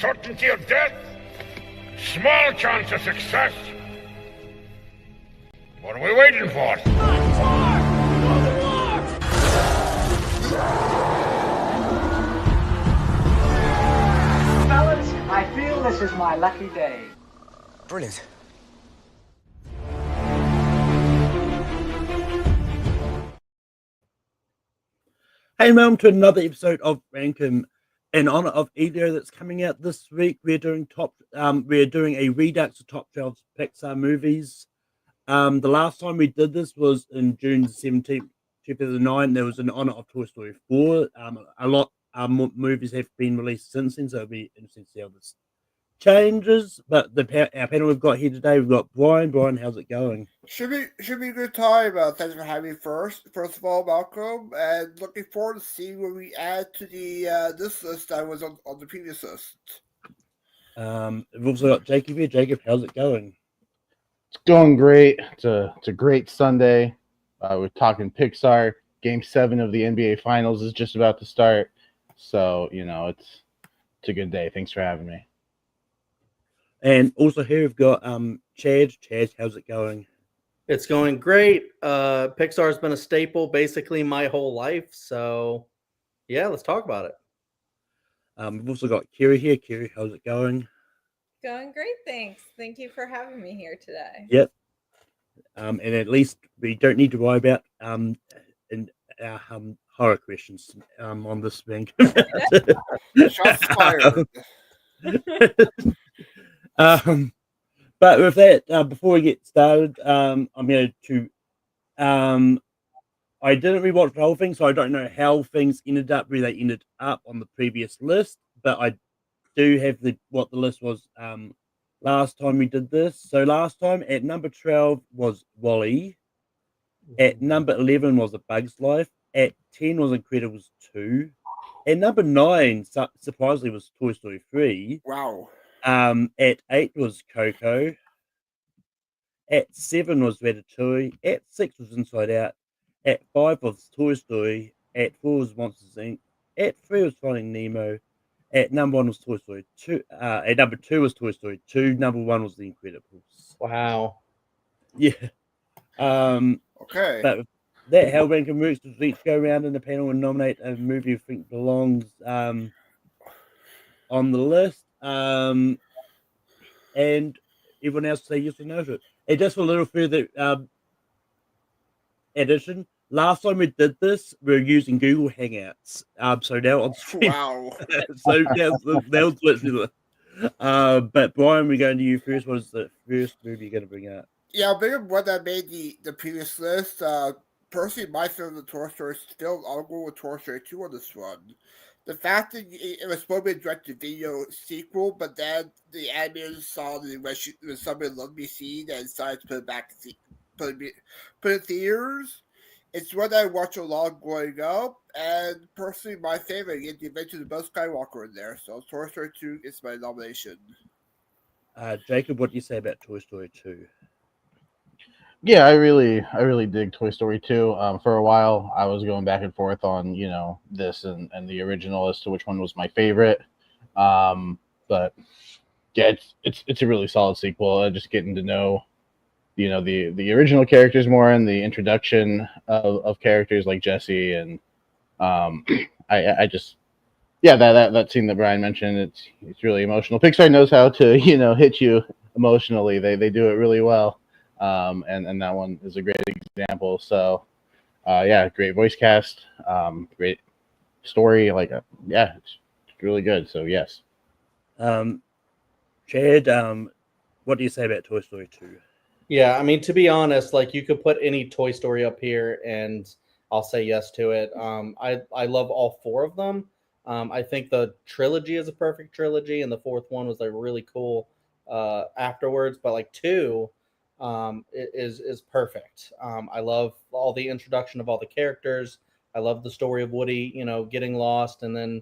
certainty of death, small chance of success. What are we waiting for? Fellas, I feel this is my lucky day. Brilliant. Hey, welcome to another episode of Rankum. In honor of Elio that's coming out this week, we're doing a Redux of top 12 Pixar movies. The last time we did this was in June 17th, 2009. There was in honor of Toy Story 4. A lot more movies have been released since then, so it'll be interesting to see how this changes. But our panel we've got here today, we've got Brian. Brian, how's it going? Should be a good time. Thanks for having me first. First of all, welcome, and looking forward to seeing what we add to the this list that was on the previous list. We've also got Jacob here. Jacob, how's it going? It's going great. It's a great Sunday. We're talking Pixar. Game 7 of the NBA Finals is just about to start, so it's a good day. Thanks for having me. And also here we've got Chad. Chad, how's it going? It's going great. Pixar's been a staple basically my whole life. So, yeah, let's talk about it. We've also got Kiri here. Kiri, how's it going? Going great, thanks. Thank you for having me here today. Yep. And at least we don't need to worry about horror questions on this thing. Shots fired. But with that, before we get started, I'm going to. I didn't rewatch the whole thing, so I don't know how things ended up where they ended up on the previous list. But I do have what the list was last time we did this. So last time at number 12 was WALL-E. At number 11 was A Bug's Life. At 10 was Incredibles 2. At number 9, surprisingly, was Toy Story 3. Wow. At 8 was Coco. At 7 was Ratatouille. At 6 was Inside Out. At 5 was Toy Story. At 4 was Monsters Inc. At 3 was Finding Nemo. At number 1 was Toy Story 2. At number 2 was Toy Story 2. Number 1 was The Incredibles. Wow. Yeah. Okay. But that how ranking works is each go around in the panel and nominate a movie you think belongs on the list. And everyone else say yes or no to it. And just for a little further addition, last time we did this, we were using Google Hangouts. So now on stream. Wow. So now literally. But Brian, we're going to you first. What is the first movie you're going to bring up? Yeah, I'll bring up one that made the previous list. Personally, my favorite Toy Story film, I'll go with Toy Story 2 on this one. The fact that it was supposed to be a direct-to-video sequel, but then the animators saw that it was something loved me seen and decided to put it back put it in theaters. It's one that I watched a lot growing up, and personally, my favorite. Yet the Adventure of Buzz Skywalker in there, so Toy Story 2 is my nomination. Jacob, what do you say about Toy Story 2? Yeah, I really dig Toy Story 2. For a while, I was going back and forth on this and the original as to which one was my favorite. But yeah, it's a really solid sequel. Just getting to know the original characters more, and the introduction of characters like Jessie, and I just that scene that Brian mentioned, it's really emotional. Pixar knows how to hit you emotionally. They do it really well. And that one is a great example. So, great voice cast, great story. It's really good. So, yes. Chad, what do you say about Toy Story 2? Yeah, I mean, to be honest, you could put any Toy Story up here and I'll say yes to it. I love all 4 of them. I think the trilogy is a perfect trilogy, and the 4th one was really cool afterwards. But 2 is perfect. I love all the introduction of all the characters. I love the story of Woody, getting lost and then,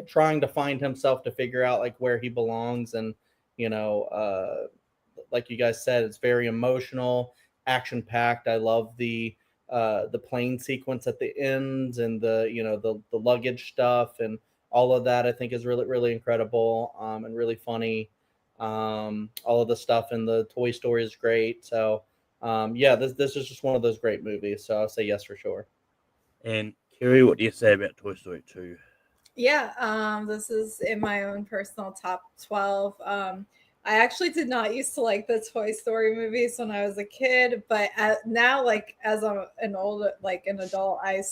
trying to find himself to figure out where he belongs. And, like you guys said, it's very emotional, action packed. I love the plane sequence at the end, and the luggage stuff, and all of that I think is really, really incredible, and really funny. All of the stuff in the Toy Story is great. So yeah, this is just one of those great movies. So I'll say yes for sure. And Kerry, what do you say about Toy Story 2? Yeah, this is in my own personal top 12. I actually did not used to like the Toy Story movies when I was a kid, but now, like as an old, like an adult, I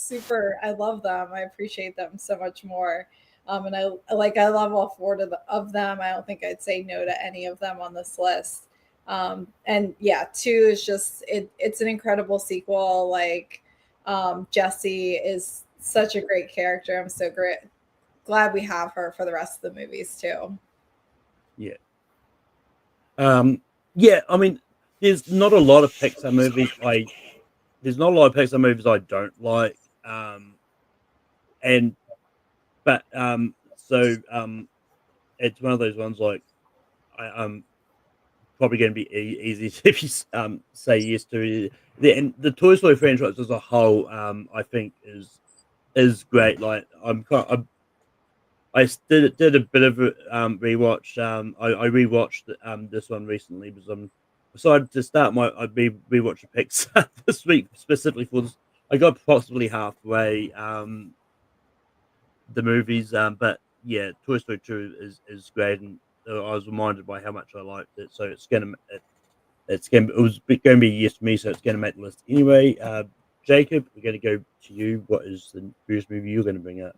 love them. I appreciate them so much more. And I love all four of them. I don't think I'd say no to any of them on this list. And yeah, two is just it's an incredible sequel. Like Jessie is such a great character. I'm so glad we have her for the rest of the movies too. Yeah. Yeah, I mean, there's not a lot of Pixar movies I don't like. And but so it's one of those ones like I'm probably going to be easy if you say yes to the Toy Story franchise as a whole. I think is great. Like I did a bit of a rewatch. I rewatched this one recently because I'm decided to start I'd be rewatching Pixar this week specifically for this. I got approximately halfway the movies, but yeah, Toy Story 2 is great, and I was reminded by how much I liked it. So it was going to be a yes to me, so it's going to make the list anyway. Jacob, we're going to go to you. What is the first movie you're going to bring up?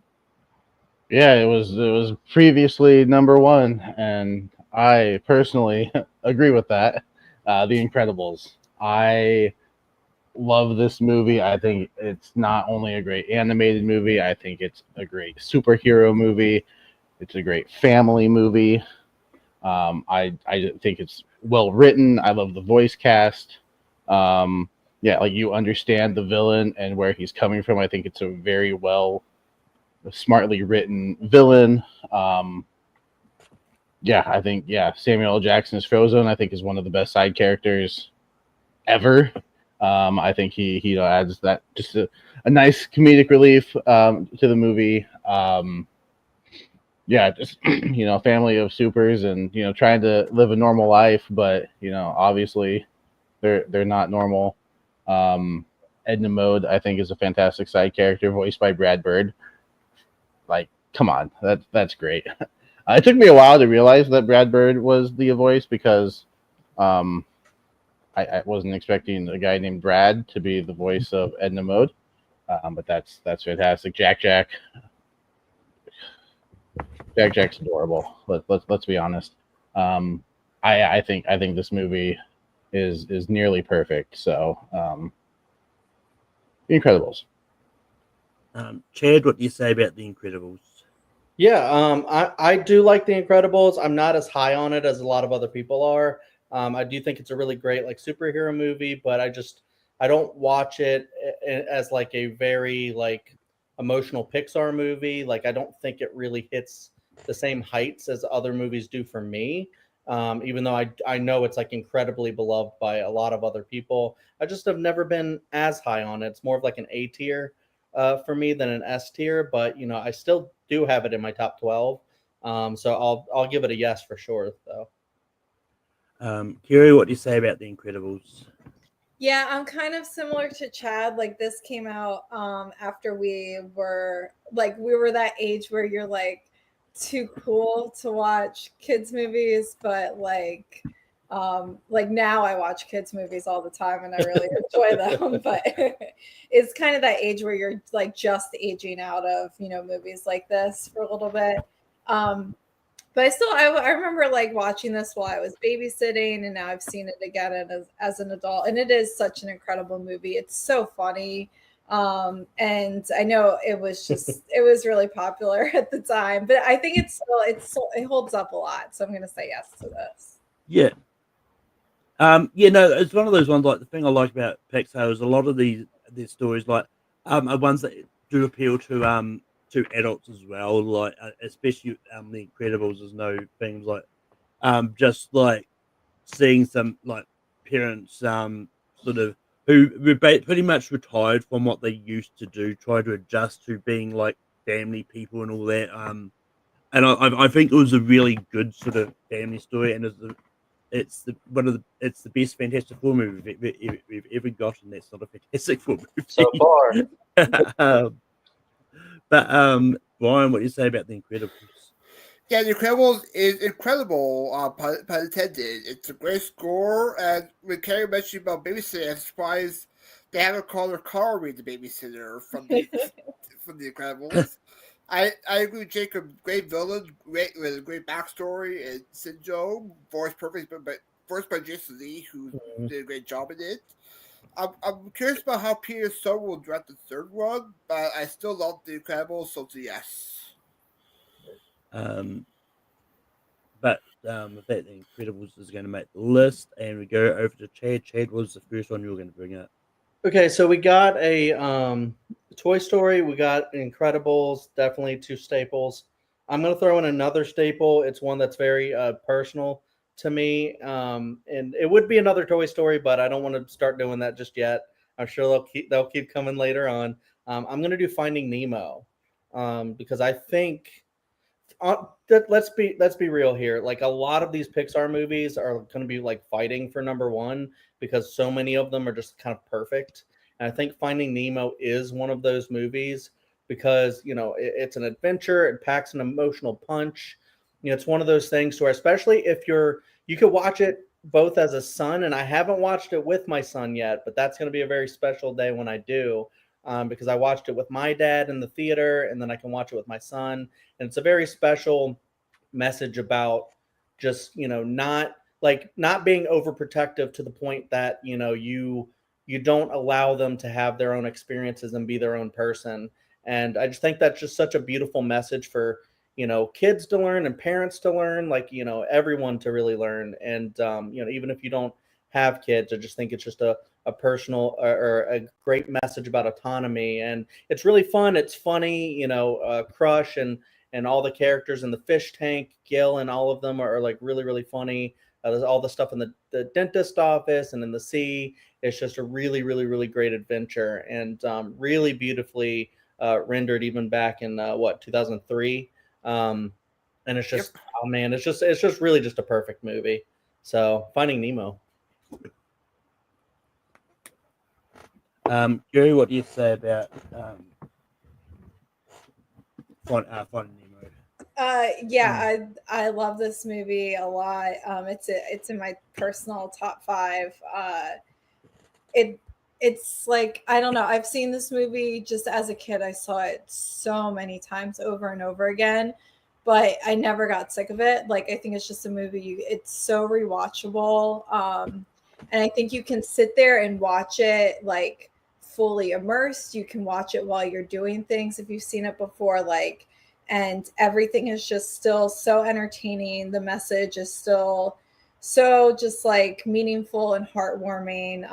Yeah, it was previously number one, and I personally agree with that. The Incredibles. I love this movie. I think it's not only a great animated movie, I think it's a great superhero movie. It's a great family movie. I think it's well written. I love the voice cast. Yeah, like you understand the villain and where he's coming from. I think it's a very smartly written villain. Yeah, I think Samuel L. Jackson's Frozen. I think is one of the best side characters ever. I think he adds that just a nice comedic relief to the movie. Yeah, just family of supers and trying to live a normal life, but obviously they're not normal. Edna Mode I think is a fantastic side character voiced by Brad Bird. Like, come on, that's great. It took me a while to realize that Brad Bird was the voice because I wasn't expecting a guy named Brad to be the voice of Edna Mode, but that's fantastic. Jack's adorable. Let's be honest. I think this movie is nearly perfect. So, The Incredibles. Chad, what do you say about The Incredibles? Yeah, I do like The Incredibles. I'm not as high on it as a lot of other people are. I do think it's a really great like superhero movie, but I don't watch it as like a very like emotional Pixar movie. Like I don't think it really hits the same heights as other movies do for me. Even though I know it's like incredibly beloved by a lot of other people, I just have never been as high on it. It's more of like an A tier for me than an S tier, but I still do have it in my top 12. So I'll give it a yes for sure though. Kiri, what do you say about The Incredibles? Yeah, I'm kind of similar to Chad. Like this came out after we were that age where you're like too cool to watch kids movies, but like now I watch kids movies all the time and I really enjoy them. But it's kind of that age where you're like just aging out of movies like this for a little bit. But I remember like watching this while I was babysitting, and now I've seen it again as an adult, and it is such an incredible movie. It's so funny. And I know it was really popular at the time, but I think it holds up a lot. So I'm gonna say yes to this. Yeah. No, it's one of those ones. Like the thing I like about Pixar is a lot of these stories, like, are ones that do appeal to adults as well. Like, especially The Incredibles. There's no things like, just like seeing some like parents, sort of who pretty much retired from what they used to do, try to adjust to being like family people and all that. and I think it was a really good sort of family story, and it's the best Fantastic Four movie we've ever gotten. That's not a Fantastic Four movie So far. Brian, what do you say about The Incredibles? Yeah, The Incredibles is incredible, pun intended. It's a great score, and when Carrie mentioned about babysitting, I'm surprised they haven't called her Carly the babysitter from the Incredibles. I agree with Jacob. Great villain, with a great backstory and syndrome. Voiced by Jason Lee, who did a great job in it. I'm curious about how Peter Sohn will direct the third one, but I still love The Incredibles, so it's a yes. But the fact that Incredibles is going to make the list, and we go over to Chad. Chad, what was the first one you were going to bring up? Okay, so we got a Toy Story, we got Incredibles, definitely two staples. I'm going to throw in another staple. It's one that's very personal to me, and it would be another Toy Story, but I don't want to start doing that just yet. I'm sure they'll keep coming later on. I'm going to do Finding Nemo because I think let's be real here. Like a lot of these Pixar movies are going to be like fighting for number one because so many of them are just kind of perfect. And I think Finding Nemo is one of those movies because it's an adventure. It packs an emotional punch. It's one of those things where, especially if you could watch it both as a son, and I haven't watched it with my son yet, but that's going to be a very special day when I do. Because I watched it with my dad in the theater, and then I can watch it with my son. And it's a very special message about just, not being overprotective to the point that, you don't allow them to have their own experiences and be their own person. And I just think that's just such a beautiful message for, kids to learn and parents to learn, everyone to really learn. And, even if you don't have kids, I just think it's just a personal or a great message about autonomy, and it's really fun. It's funny, Crush and all the characters in the fish tank, Gil and all of them are like really, really funny. There's all the stuff in the dentist office and in the sea. It's just a really, really, really great adventure, and really beautifully rendered even back in 2003. And it's just, oh man, it's just really just a perfect movie. So Finding Nemo. Gary, what do you say about Finding Nemo? Yeah, I love this movie a lot. It's in my personal top 5. It's like, I don't know. I've seen this movie just as a kid. I saw it so many times over and over again, but I never got sick of it. Like, I think it's just a movie. It's so rewatchable. And I think you can sit there and watch it like fully immersed. You can watch it while you're doing things if you've seen it before, and everything is just still so entertaining. The message is still so just like meaningful and heartwarming.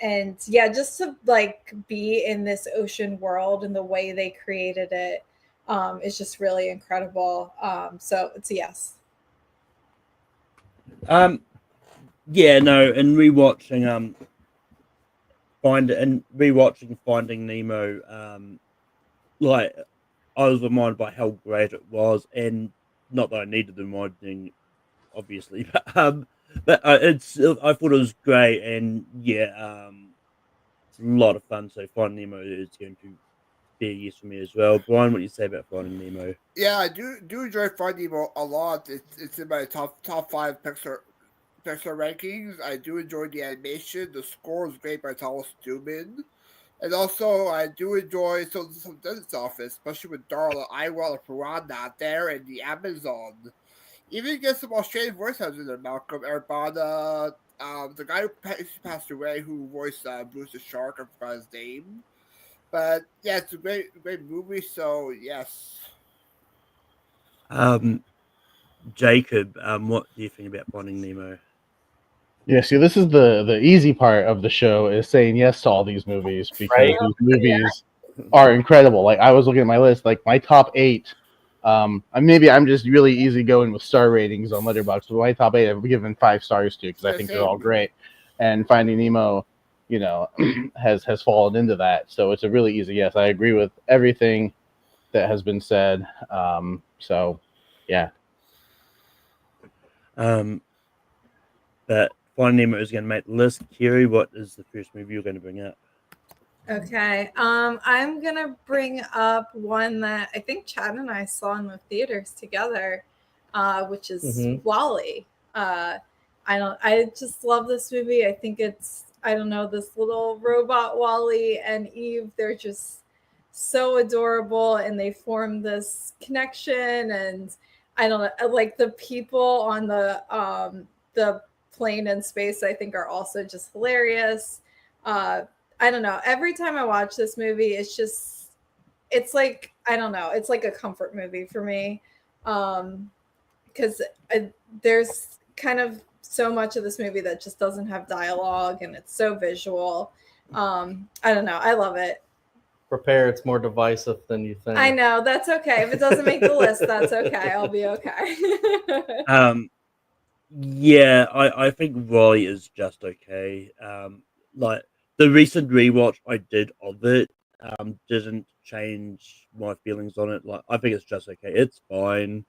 And yeah, just to like be in this ocean world and the way they created it is just really incredible. So it's a yes. Yeah, no, and rewatching Finding Nemo, like I was reminded by how great it was, and not that I needed the reminding, obviously, but I thought it was great, and yeah, it's a lot of fun. So Finding Nemo is going to be a yes for me as well. Brian, what do you say about Finding Nemo? Yeah, I do enjoy Finding Nemo a lot. It's in my top 5 Pixar rankings. I do enjoy the animation. The score is great by Thomas Newman. And also, I do enjoy some dentist office, especially with Darla Iwala Piranha there in the Amazon. Even get some Australian voice actors in there, Malcolm Erbana, the guy who passed away who voiced Bruce the Shark, I forgot his name. But yeah, it's a great movie, so yes. Jacob, what do you think about Finding Nemo? Yeah, see, this is the easy part of the show is saying yes to all these movies because these movies are incredible. Like I was looking at my list, like my top 8. Maybe I'm just really easy going with star ratings on Letterboxd, but my top 8 I've given 5 stars to because I think they're all great. And Finding Nemo, has fallen into that, so it's a really easy yes. I agree with everything that has been said. So Yeah. But Finding Nemo is going to make the list. Kiri, what is the first movie you're going to bring up? Okay. I'm gonna bring up one that I think Chad and I saw in the theaters together, which is Wall-E. I just love this movie. I think it's, I don't know, this little robot Wall-E and Eve, they're just so adorable, and they form this connection. And I don't know, like the people on the plane in space, I think are also just hilarious. I don't know. Every time I watch this movie, it's like, I don't know, it's like a comfort movie for me. Because there's kind of so much of this movie that just doesn't have dialogue, and it's so visual. I don't know. I love it. Prepare, it's more divisive than you think. I know. That's okay. If it doesn't make the list, that's okay. I'll be okay. Yeah, I think Wall-E is just okay. Like the recent rewatch I did of it, didn't change my feelings on it. Like I think it's just okay. It's fine.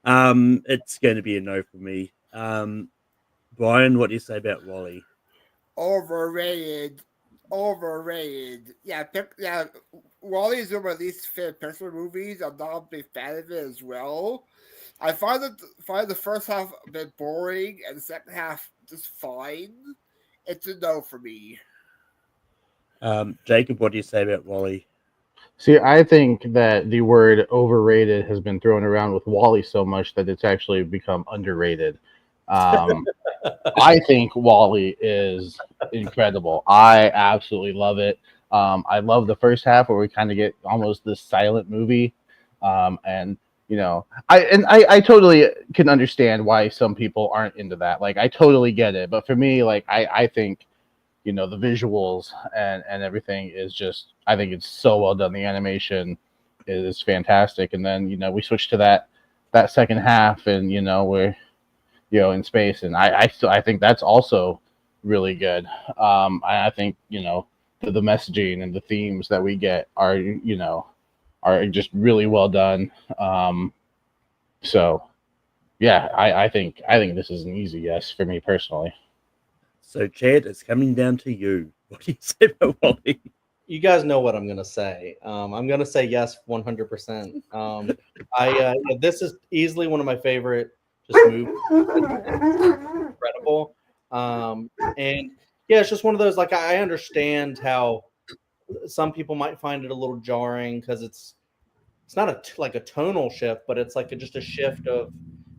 It's going to be a no for me. Brian, what do you say about Wall-E? Overrated. Yeah, Wall-E's one of my least favorite Pixar movies. I'm not a big fan of it as well. I find the first half a bit boring and the second half just fine. It's a no for me. Jacob, what do you say about Wall-E? See, I think that the word overrated has been thrown around with Wall-E so much that it's actually become underrated. I think Wall-E is incredible. I absolutely love it. I love the first half where we kind of get almost this silent movie. And you know, I totally can understand why some people aren't into that. Like I totally get it. But for me, like I think, you know, the visuals and everything is just, I think it's so well done. The animation is fantastic. And then, you know, we switch to that second half, and you know, we're, you know, in space, and I think that's also really good. I think, you know, the messaging and the themes that we get are, you know, are just really well done. So yeah, I think this is an easy yes for me personally. So Chad, it's coming down to you. What do you say about Wall-E? You guys know what I'm gonna say. I'm gonna say yes, 100%. This is easily one of my favorite just movies. Incredible. And yeah, it's just one of those, like, I understand how some people might find it a little jarring because it's not like a tonal shift, but it's like just a shift of,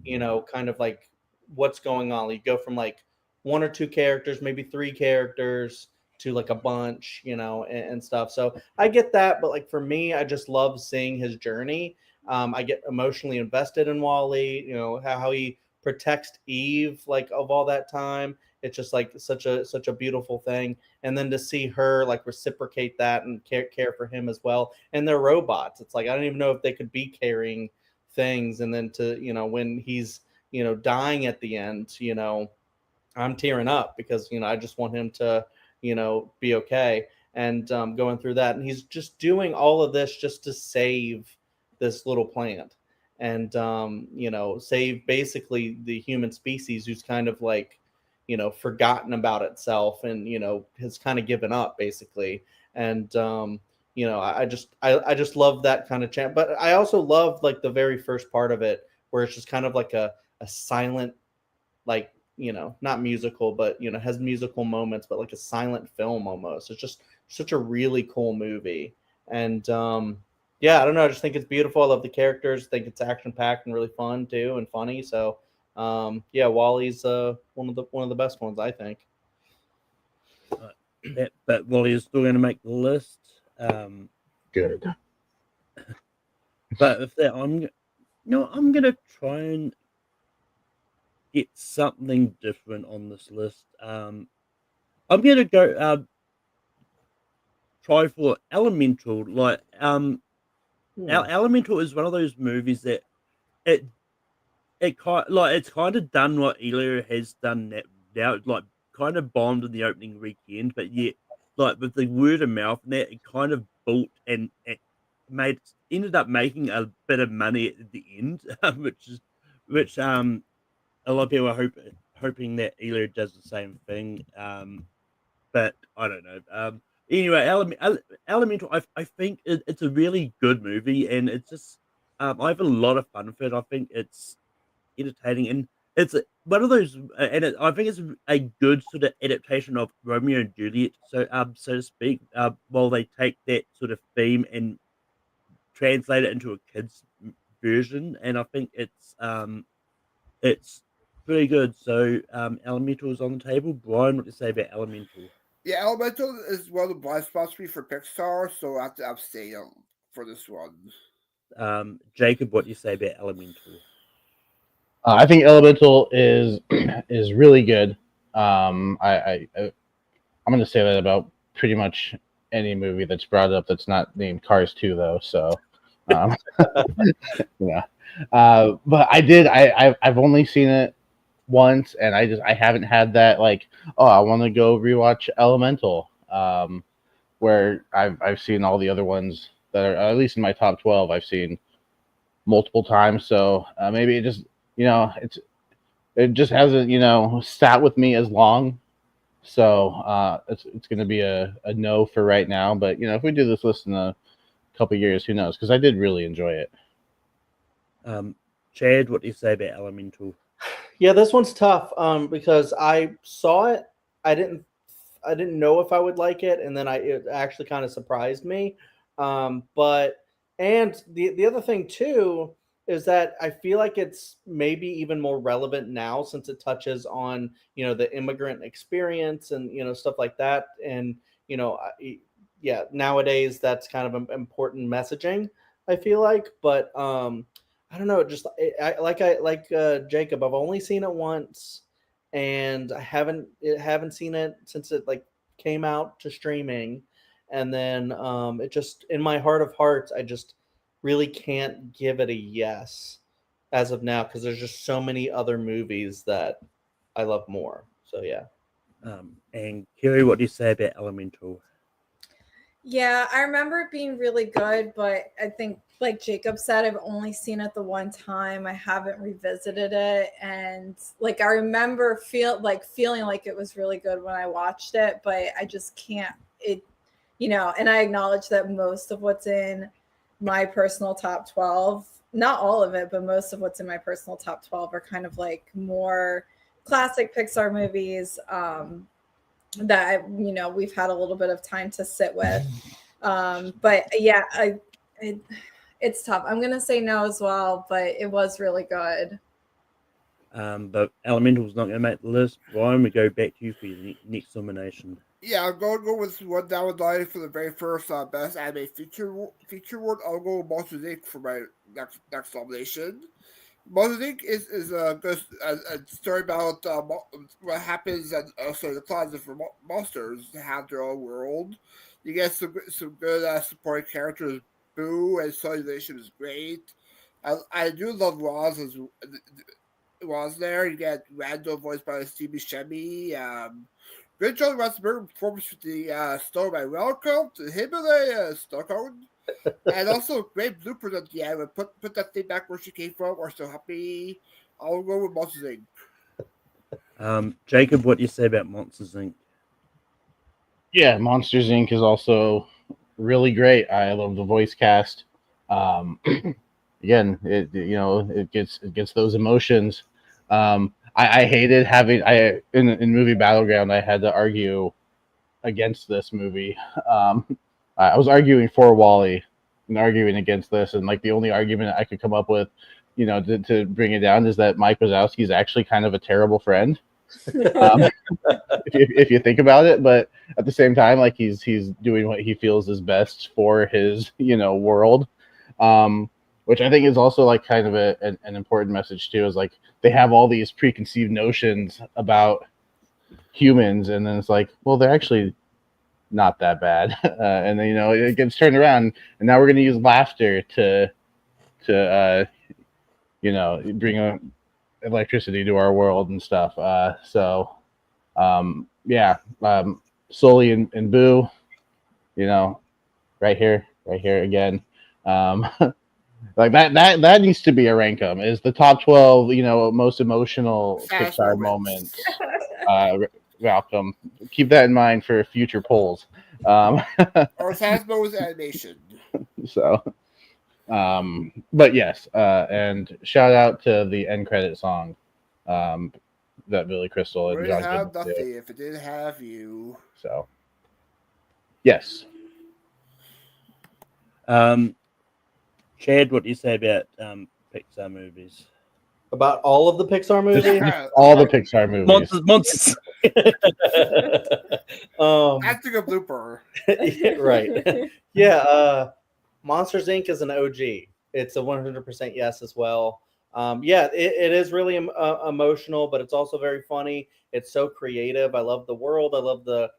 you know, kind of like what's going on. You go from like one or two characters, maybe three characters, to like a bunch, you know, and stuff. So I get that, but like for me, I just love seeing his journey. I get emotionally invested in Wall-E, you know, how he protects Eve, like of all that time. It's just like such a beautiful thing. And then to see her like reciprocate that and care for him as well. And they're robots. It's like I don't even know if they could be carrying things. And then to, you know, when he's, you know, dying at the end, you know, I'm tearing up because, you know, I just want him to, you know, be okay. And going through that, and he's just doing all of this just to save this little plant, and you know, save basically the human species, who's kind of like, you know, forgotten about itself, and you know, has kind of given up basically. And you know, I just love that kind of chant. But I also love like the very first part of it, where it's just kind of like a silent, like, you know, not musical, but you know, has musical moments, but like a silent film almost. It's just such a really cool movie. And yeah, I don't know, I just think it's beautiful. I love the characters. I think it's action packed and really fun too, and funny. So yeah, Wall-E's one of the best ones, I think. But Wall-E is still going to make the list. Good. But if that, I'm going to try and get something different on this list. I'm going to go try for Elemental. Like Elemental is one of those movies that it it's kind of done what Elio has done now, like kind of bombed in the opening weekend, but yet like with the word of mouth and that, it kind of built and it made ended up making a bit of money at the end, which a lot of people are hoping that Elo does the same thing. But I don't know. Anyway, Elemental, I think it's a really good movie, and it's just I have a lot of fun with it. I think it's entertaining, and it's one of those, I think it's a good sort of adaptation of Romeo and Juliet, so to speak. While they take that sort of theme and translate it into a kids version, and I think it's pretty good. So Elemental is on the table. Brian, what do you say about Elemental? Yeah, Elemental is one of the blind spots for me for Pixar, so I have to abstain for this one. Jacob, what do you say about Elemental? I think Elemental is is really good. I'm going to say that about pretty much any movie that's brought up that's not named Cars 2, though. So, yeah. But I've only seen it once, and I haven't had that like, oh, I want to go rewatch Elemental. Where I've seen all the other ones that are at least in my top 12. I've seen multiple times. So maybe it just it just hasn't sat with me as long. So it's going to be a no for right now. But if we do this list in a couple of years, who knows? Because I did really enjoy it. Chad, what do you say about Elemental? Yeah, this one's tough because I saw it. I didn't know if I would like it, and then it actually kind of surprised me. But the other thing too is that I feel like it's maybe even more relevant now since it touches on the immigrant experience and stuff like that, and yeah, nowadays that's kind of important messaging, I feel like. But I don't know, just like Jacob, I've only seen it once, and I haven't seen it since it like came out to streaming, and then it just, in my heart of hearts, I just really can't give it a yes as of now because there's just so many other movies that I love more. So yeah. And Kiri, what do you say about Elemental? Yeah, I remember it being really good, but I think, like Jacob said, I've only seen it the one time. I haven't revisited it, and like I remember feeling like it was really good when I watched it, but I just can't. And I acknowledge that most of what's in my personal top 12, not all of it, but most of what's in my personal top 12 are kind of like more classic Pixar movies. That we've had a little bit of time to sit with, but yeah, it's tough. I'm gonna say no as well, but it was really good. But Elemental's not gonna make the list. Ryan, we go back to you for your next nomination. Yeah, I'm going to go with one down the line for the very first best anime feature award. I'll go with Monsters Inc. for my next nomination. Monsters Inc. is a story about what happens and the closet for monsters have their own world. You get some good supporting characters. Boo and Civilization is great. I do love Roz as Roz there. You get Randall voiced by Steve Buscemi. Good John Ratzenberger performance with the story by Welcome to Himalaya, Stockholm. And also great blueprint at the end. Put that thing back where she came from. We're so happy. I'll go with Monsters Inc. Jacob, what do you say about Monsters Inc? Yeah, Monsters Inc. is also really great. I love the voice cast. Again, it gets those emotions. I hated having in movie Battleground. I had to argue against this movie. I was arguing for Wall-E and arguing against this, and like the only argument I could come up with, to bring it down, is that Mike Wazowski is actually kind of a terrible friend. If you think about it, but at the same time, like he's doing what he feels is best for his world. Which I think is also like kind of an important message too, is like they have all these preconceived notions about humans, and then it's like, well, they're actually not that bad, and then it gets turned around, and now we're going to use laughter to bring electricity to our world and stuff. Sully and Boo, right here again. Like that needs to be a rank 'em. Is the top 12, most emotional Saddest Pixar moments. moments. Malcolm, keep that in mind for future polls. Or saddest moments animation. So, but yes, and shout out to the end credit song, that Billy Crystal and Would John have Goodman nothing did. if it didn't have you. So, yes. Chad, what do you say about Pixar movies? About all of the Pixar movies. All the Pixar movies. Monsters. That's a good blooper. Yeah, right. Yeah. Monsters Inc. is an OG. It's a 100% yes as well. Yeah, it is really emotional, but it's also very funny. It's so creative. I love the world. I love the,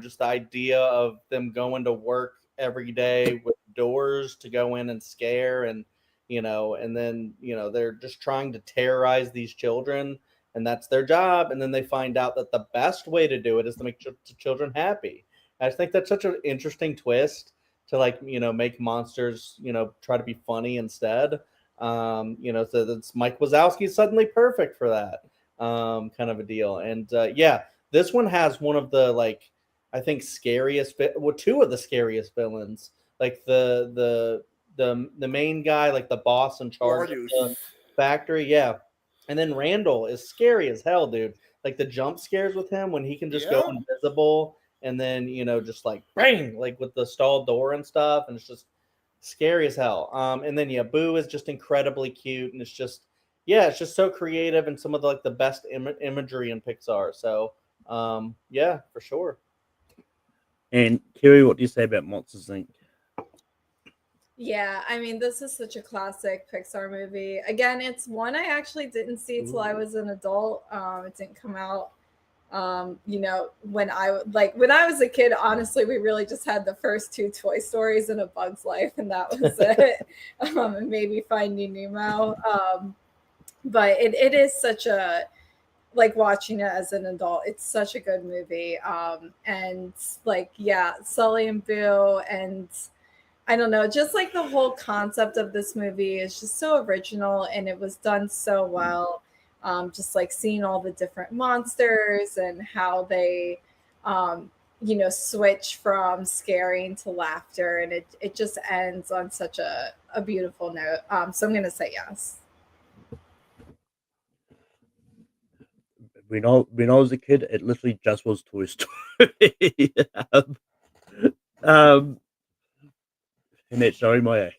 just the idea of them going to work every day with doors to go in and scare, and and then they're just trying to terrorize these children, and that's their job. And then they find out that the best way to do it is to make children happy. I think that's such an interesting twist to make monsters try to be funny instead. So that's Mike Wazowski's suddenly perfect for that kind of a deal. And yeah, this one has one of the I think two of the scariest villains, like the main guy, like the boss in charge of the factory. Yeah. And then Randall is scary as hell, dude. Like the jump scares with him when he can just go invisible, and then just bang, like with the stalled door and stuff, and it's just scary as hell. And then Boo is just incredibly cute, and it's just so creative, and some of the best imagery in Pixar. So yeah, for sure. And Kiri, what do you say about Monsters Inc? Yeah, I mean, this is such a classic Pixar movie. Again, it's one I actually didn't see till I was an adult. It didn't come out, when I was a kid. Honestly, we really just had the first two Toy Stories and A Bug's Life, and that was it. And maybe Finding Nemo. But it is such a, watching it as an adult, it's such a good movie. And Sully and Boo, and I don't know, just the whole concept of this movie is just so original, and it was done so well. Just seeing all the different monsters and how they, switch from scaring to laughter, and it just ends on such a beautiful note. So I'm gonna say yes. When I was a kid, it literally just was Toy Story. And that's showing my age.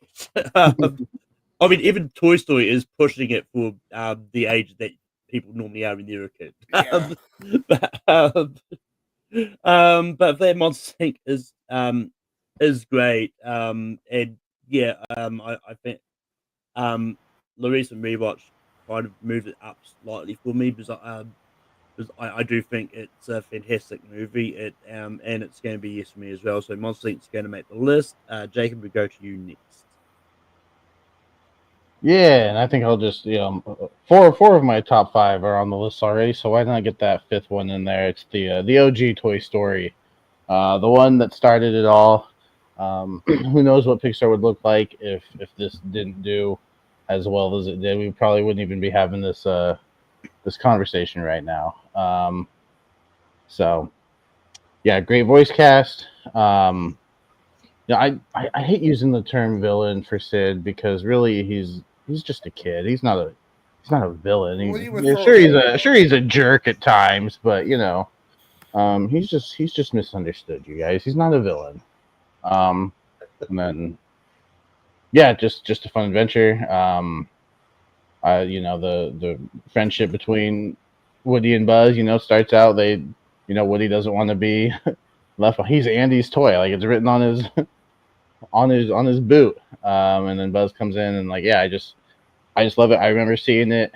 I mean, even Toy Story is pushing it for the age that people normally are when they're a kid. Yeah. But that Monster Inc. is great. And yeah, I think the recent rewatch kind of moved it up slightly for me because I do think it's a fantastic movie. And it's going to be yes for me as well. So Monster Inc. is going to make the list. Jacob, we go to you next. Yeah, and I think I'll just four of my top 5 are on the list already. So why not get that 5th one in there? It's the OG Toy Story, the one that started it all. Who knows what Pixar would look like if this didn't do as well as it did? We probably wouldn't even be having this conversation right now. So yeah, great voice cast. I hate using the term villain for Sid because really he's just a kid. He's not a villain. He's a jerk at times, but he's just misunderstood, you guys. He's not a villain. And then yeah, just a fun adventure. The friendship between Woody and Buzz, starts out Woody doesn't want to be left. He's Andy's toy, it's written on his on his boot. And then Buzz comes in and I just love it. I remember seeing it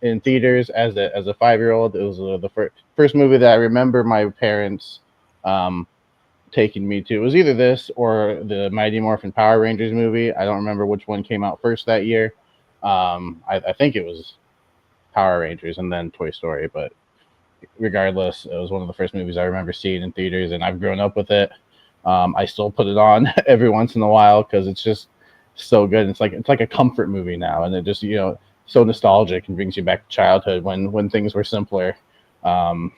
in theaters as a 5-year-old. It was the first movie that I remember my parents taking me to. It was either this or the Mighty Morphin Power Rangers movie. I don't remember which one came out first that year. I think it was Power Rangers and then Toy Story, but regardless, it was one of the first movies I remember seeing in theaters, and I've grown up with it. I still put it on every once in a while because it's just so good. It's like a comfort movie now, and it just so nostalgic and brings you back to childhood when things were simpler. Um,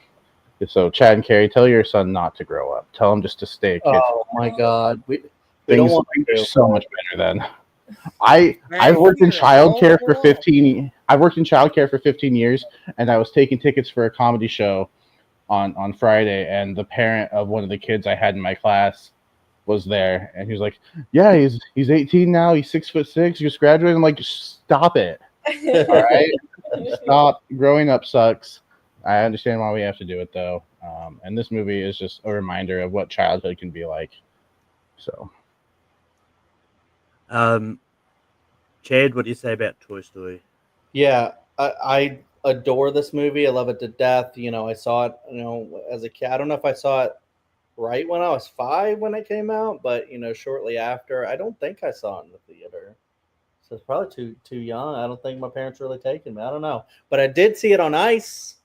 so Chad and Carrie, tell your son not to grow up. Tell him just to stay a kid. Oh my God, we don't Things want are to. so much better then. I've Man, worked in you're so childcare for wrong. 15. I've worked in childcare for 15 years, and I was taking tickets for a comedy show on Friday, and the parent of one of the kids I had in my class was there, and he was like, "Yeah, he's 18 now. He's 6'6". Just graduated." I'm like, "Stop it! All right, stop. Growing up sucks. I understand why we have to do it though, and this movie is just a reminder of what childhood can be like." So. Chad, what do you say about Toy Story? Yeah, I adore this movie. I love it to death. I saw it, as a kid. I don't know if I saw it right when I was 5 when it came out, but shortly after. I don't think I saw it in the theater, so it's probably too young. I don't think my parents really taken me. I don't know, but I did see it on ice.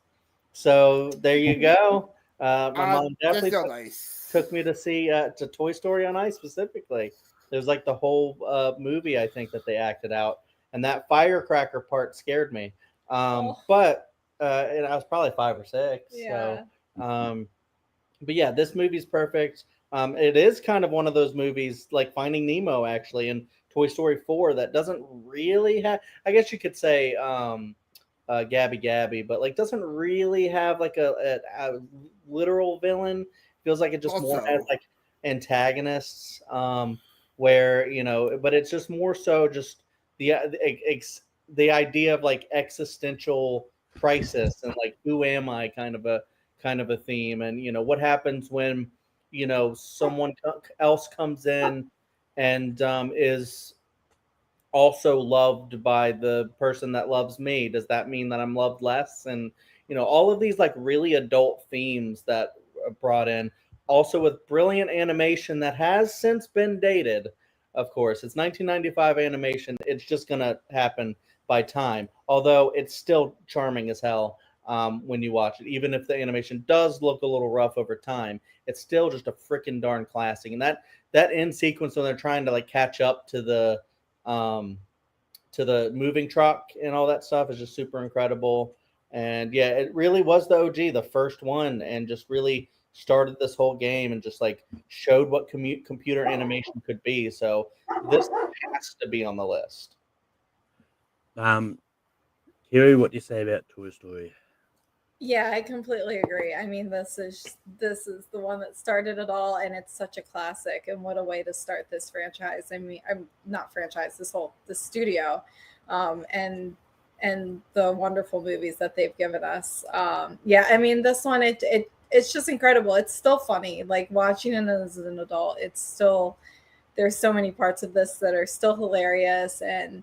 So there you go. My mom That's definitely so took, nice. took me to see to Toy Story on Ice specifically. It was like the whole movie I think that they acted out, and that firecracker part scared me. But and I was probably 5 or 6. Yeah. So, but yeah, this movie's perfect. It is kind of one of those movies like Finding Nemo actually, and Toy Story 4 that doesn't really have. I guess you could say. Gabby Gabby, but like doesn't really have like a literal villain. Feels like it just more has Also, like antagonists, where but it's just more so just the idea of like existential crisis and like who am I kind of a theme, and what happens when someone else comes in and is also loved by the person that loves me. Does that mean that I'm loved less? And all of these like really adult themes that are brought in, also with brilliant animation that has since been dated. Of course, it's 1995 animation. It's just gonna happen by time. Although it's still charming as hell when you watch it, even if the animation does look a little rough over time. It's still just a freaking darn classic. And that end sequence when they're trying to like catch up um, to the moving truck and all that stuff is just super incredible. And yeah, it really was the OG, the first one, and just really started this whole game and just like showed what computer animation could be. So this has to be on the list. Kerry, what do you say about Toy Story? Yeah, I completely agree. I mean, this is the one that started it all, and it's such a classic. And what a way to start this franchise. I mean, I'm not franchise. This studio, and the wonderful movies that they've given us. Yeah, I mean, this one it's just incredible. It's still funny. Like watching it as an adult, it's still there's so many parts of this that are still hilarious and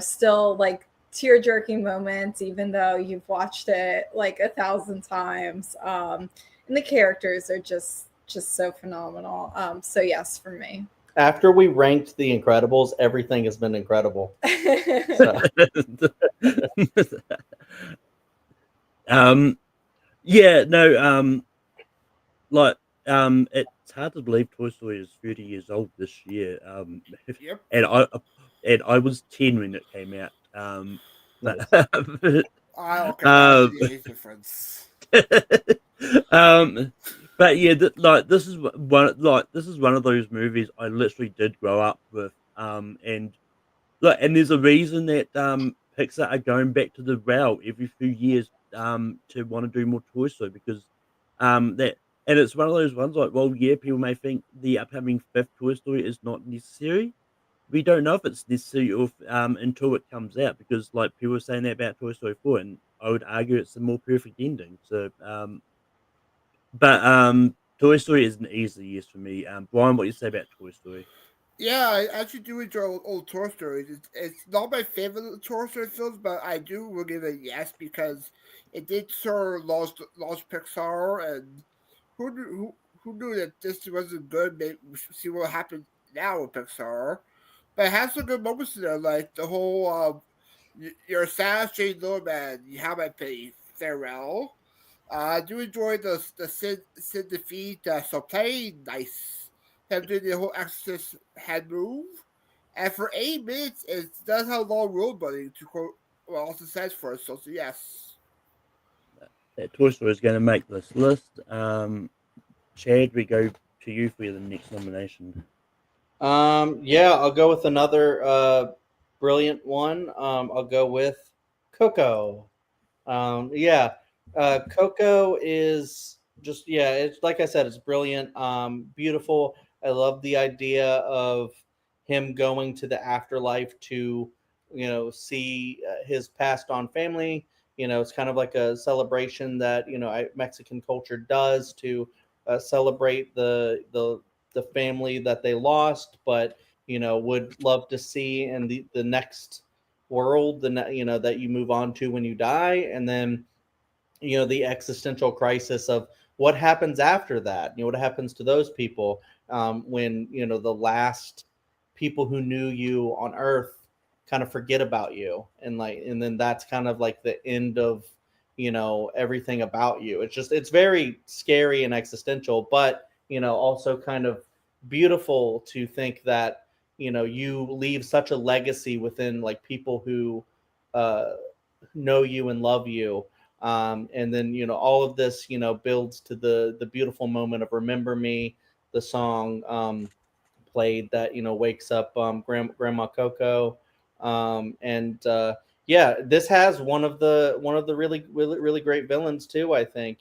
still like tear jerking moments, even though you've watched it like 1,000 times. And the characters are just so phenomenal. So yes, for me. After we ranked The Incredibles, everything has been incredible. So. Yeah, no, like it's hard to believe Toy Story is 30 years old this year. yep. And I was 10 when it came out. Nice. I don't care Um, the age difference. but yeah, this is one of those movies I literally did grow up with. And there's a reason that Pixar are going back to the well every few years to want to do more Toy Story because that and it's one of those ones like, well, yeah, people may think the upcoming fifth Toy Story is not necessary. We don't know if it's necessary or until it comes out because like people were saying that about Toy Story 4, and I would argue it's a more perfect ending. So but Toy Story is an easy yes for me. Brian, what do you say about Toy Story? Yeah, I actually do enjoy old Toy Stories. It's not my favorite Toy Story films, but I do will give it a yes because it did sort of lost Pixar, and who knew that this wasn't good? Maybe we should see what happens now with Pixar. But it has some good moments in there, like the whole you're a sad shade little man, you have my pity, farewell. I do enjoy the Sid defeat, so playing nice. him doing the whole Exorcist head move. And for 8 minutes, it does have a long road buddy to quote what also says for us. So yes. That Toy Story is going to make this list. Chad, we go to you for the next nomination. Yeah, I'll go with another brilliant one. I'll go with Coco. Coco is just it's like I said, it's brilliant, beautiful. I love the idea of him going to the afterlife to see his passed on family. It's kind of like a celebration that Mexican culture does to celebrate the family that they lost, but would love to see in the next world, that you move on to when you die. And then the existential crisis of what happens after that, what happens to those people, when the last people who knew you on earth kind of forget about you, and then that's kind of like the end of everything about you. It's very scary and existential, but also kind of beautiful to think that you leave such a legacy within like people who know you and love you. And then all of this builds to the beautiful moment of "Remember Me," the song played that wakes up Grandma Coco. This has one of the really great villains too, I think.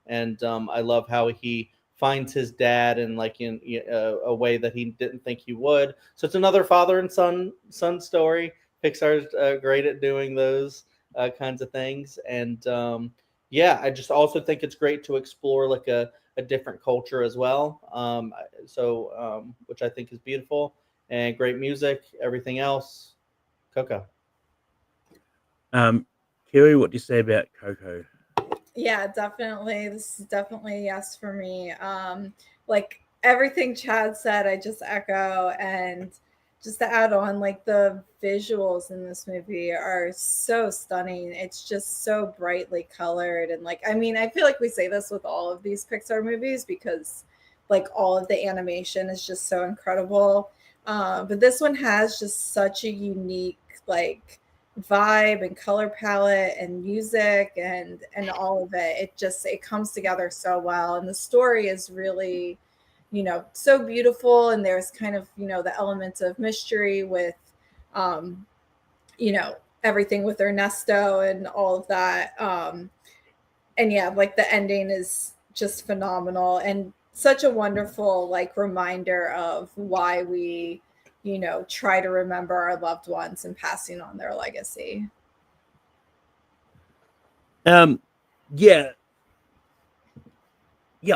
And I love how he finds his dad in like in a way that he didn't think he would. So it's another father and son story. Pixar's great at doing those kinds of things. And I just also think it's great to explore like a different culture as well. Which I think is beautiful, and great music, everything else. Coco. Kerry, what do you say about Coco? Yeah, definitely. This is definitely a yes for me. Like everything Chad said, I just echo. And just to add on, like the visuals in this movie are so stunning. It's just so brightly colored. And like, I mean, I feel like we say this with all of these Pixar movies because like all of the animation is just so incredible. But this one has just such a unique, like, vibe and color palette and music and all of it. It comes together so well, and the story is really so beautiful. And there's kind of the elements of mystery with um everything with Ernesto and all of that. And yeah, like the ending is just phenomenal and such a wonderful like reminder of why we try to remember our loved ones and passing on their legacy. Yeah,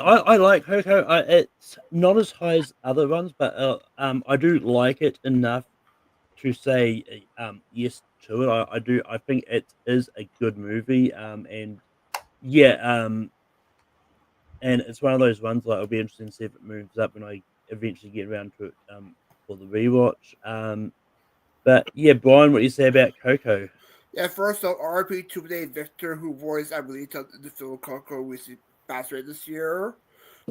I like Coco. It's not as high as other ones, but I do like it enough to say yes to it. I do. I think it is a good movie. And it's one of those ones like it'll be interesting to see if it moves up when I eventually get around to it for the rewatch. But yeah, Brian, what do you say about Coco? Yeah, first off, RP to Renee Victor, who voiced Abuelita in the film Coco, which passed away this year.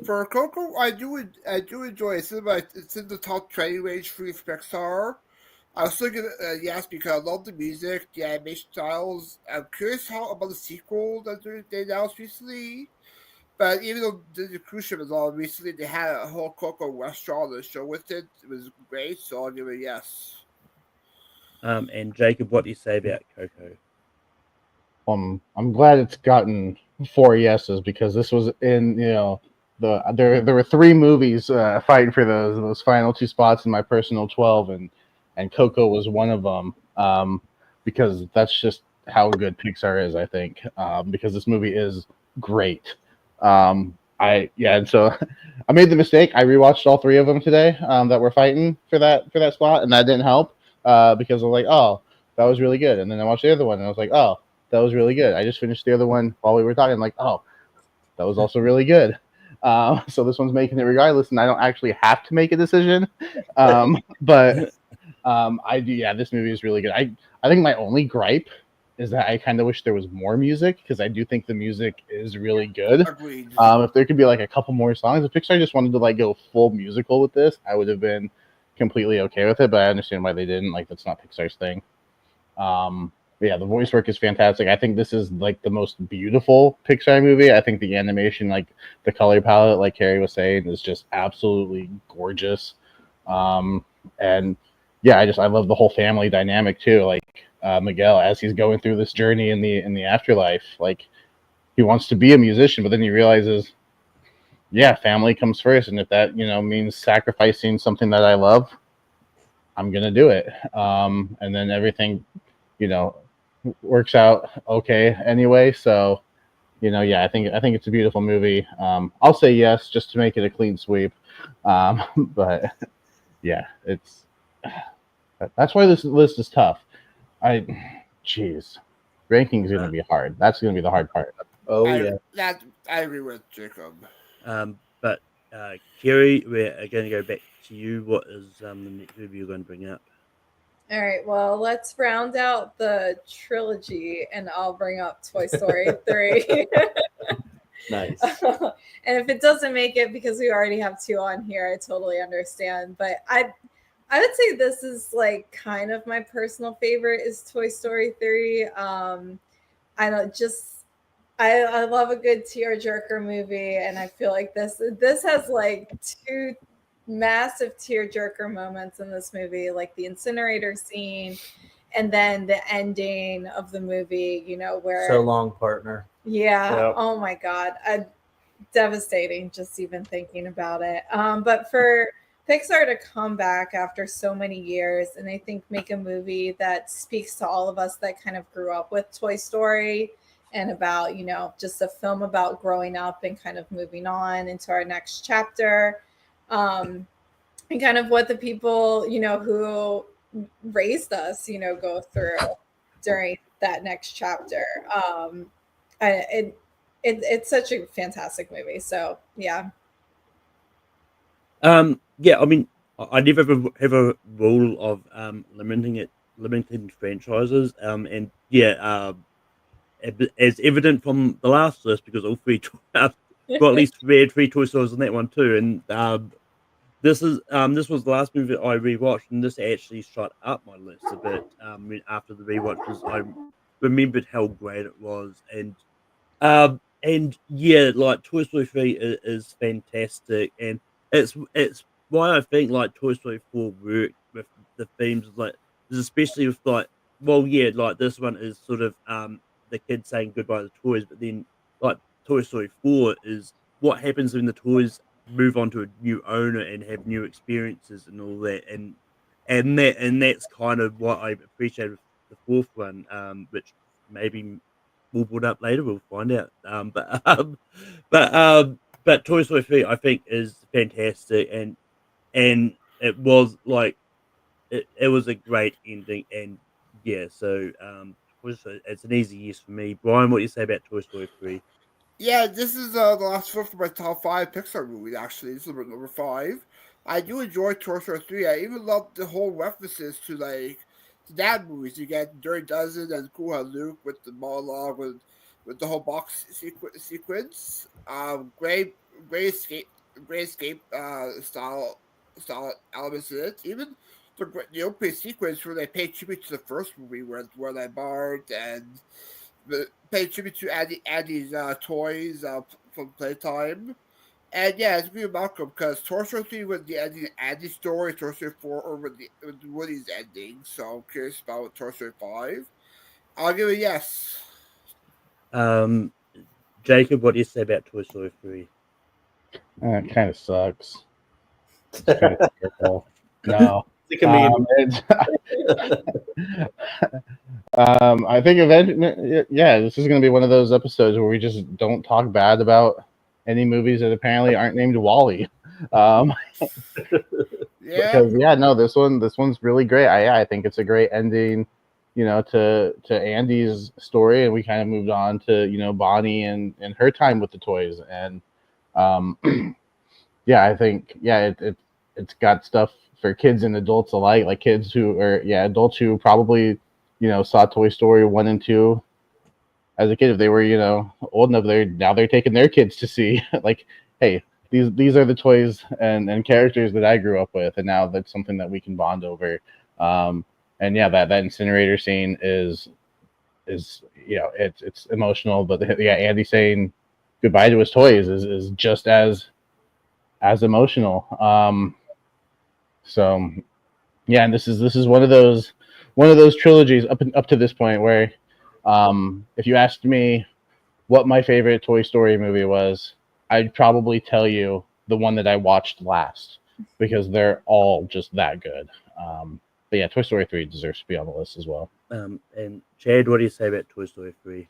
For Coco, I do enjoy it. It's in the top 20 range for Pixar. I was still gonna yes because I love the music, the animation styles. I'm curious how about the sequel that they announced recently. But even though the cruise ship is all recently, they had a whole Coco restaurant on the show with it. It was great, so I'll give it a yes. And Jacob, what do you say about Coco? I'm glad it's gotten 4 yeses because this was in there were 3 movies fighting for those final 2 spots in my personal 12, and Coco was one of them, because that's just how good Pixar is, I think, because this movie is great. And so I made the mistake. I rewatched all 3 of them today that were fighting for that spot, and that didn't help because I was like, oh, that was really good. And then I watched the other one, and I was like, oh, that was really good. I just finished the other one while we were talking. I'm like, oh, that was also really good. So this one's making it regardless, and I don't actually have to make a decision. But I do. Yeah, this movie is really good. I think my only gripe is that I kind of wish there was more music, because I do think the music is really good. Agreed. If there could be like a couple more songs, if Pixar just wanted to like go full musical with this, I would have been completely okay with it. But I understand why they didn't. Like, that's not Pixar's thing. But yeah, the voice work is fantastic. I think this is like the most beautiful Pixar movie. I think the animation, like the color palette, like Carrie was saying, is just absolutely gorgeous. And yeah, I love the whole family dynamic too. Like Miguel, as he's going through this journey in the afterlife, like he wants to be a musician, but then he realizes, yeah, family comes first, and if that means sacrificing something that I love, I'm gonna do it. And then everything, works out okay anyway. So, yeah, I think it's a beautiful movie. I'll say yes just to make it a clean sweep. But yeah, that's why this list is tough. Ranking is gonna be hard. That's gonna be the hard part. Oh I agree with Jacob. But Kerry, we're going to go back to you. What is the next movie you're going to bring up? All right, well, let's round out the trilogy and I'll bring up Toy Story 3. Nice. And if it doesn't make it because we already have 2 on here, I totally understand. But I would say this is like kind of my personal favorite is Toy Story 3. I love a good tearjerker movie, and I feel like this has like 2 massive tearjerker moments in this movie, like the incinerator scene and then the ending of the movie, where So long, partner. yeah. Yep. Oh my God. Devastating just even thinking about it. But for Pixar to come back after so many years and I think make a movie that speaks to all of us that kind of grew up with Toy Story and about, just a film about growing up and kind of moving on into our next chapter. And kind of what the people, who raised us, go through during that next chapter. It's such a fantastic movie. So yeah. Yeah, I mean, I never have a rule of limiting franchises. And yeah, as evident from the last list, because all 3 got at least 3 Toy Stories in that one too, and this was the last movie I rewatched, and this actually shot up my list a bit. After the rewatch, because I remembered how great it was, and yeah, like Toy Story 3 is fantastic, and it's why I think like Toy Story 4 worked with the themes, like especially with like, well, yeah, like this one is sort of the kids saying goodbye to the toys, but then like Toy Story 4 is what happens when the toys move on to a new owner and have new experiences and all that, and that's kind of what I appreciate with the 4th one, which maybe we'll put up later. We'll find out. But Toy Story 3 I think is fantastic, and it was like it was a great ending, and yeah. So it's an easy yes for me. Brian, what do you say about Toy Story 3? Yeah, this is the last one for my top 5 Pixar movies, actually. This is number 5. I do enjoy Toy Story 3. I even love the whole references to, like, the dad movies. You get Dirty Dozen and Cool Hand Luke with the monologue, with the whole box sequence. Great escape style elements in it. Even the opening sequence where they pay tribute to the first movie where they barred and pay tribute to Andy's toys from Playtime. And yeah, it's really Malcolm because Toy Story 3 was the ending Andy story, Toy Story 4 or with Woody's ending. So I'm curious about Toy Story 5. I'll give it a yes. Jacob, what do you say about Toy Story 3? It kind of sucks. It's kind of terrible. No. I think eventually, yeah, this is going to be one of those episodes where we just don't talk bad about any movies that apparently aren't named Wall-E. Yeah. Because no, this one's really great. I think it's a great ending, to Andy's story, and we kind of moved on to Bonnie and her time with the toys, and yeah, I think it's got stuff for kids and adults alike, like kids who are adults who probably saw Toy Story 1 and 2 as a kid, if they were, old enough, they're taking their kids to see like, hey, these are the toys and characters that I grew up with, and now that's something that we can bond over. And yeah, that incinerator scene is it's emotional, but yeah, Andy saying goodbye to his toys is just as emotional. So yeah, and this is one of those trilogies up to this point where, if you asked me what my favorite Toy Story movie was, I'd probably tell you the one that I watched last, because they're all just that good. But yeah, Toy Story 3 deserves to be on the list as well. And Chad, what do you say about Toy Story 3?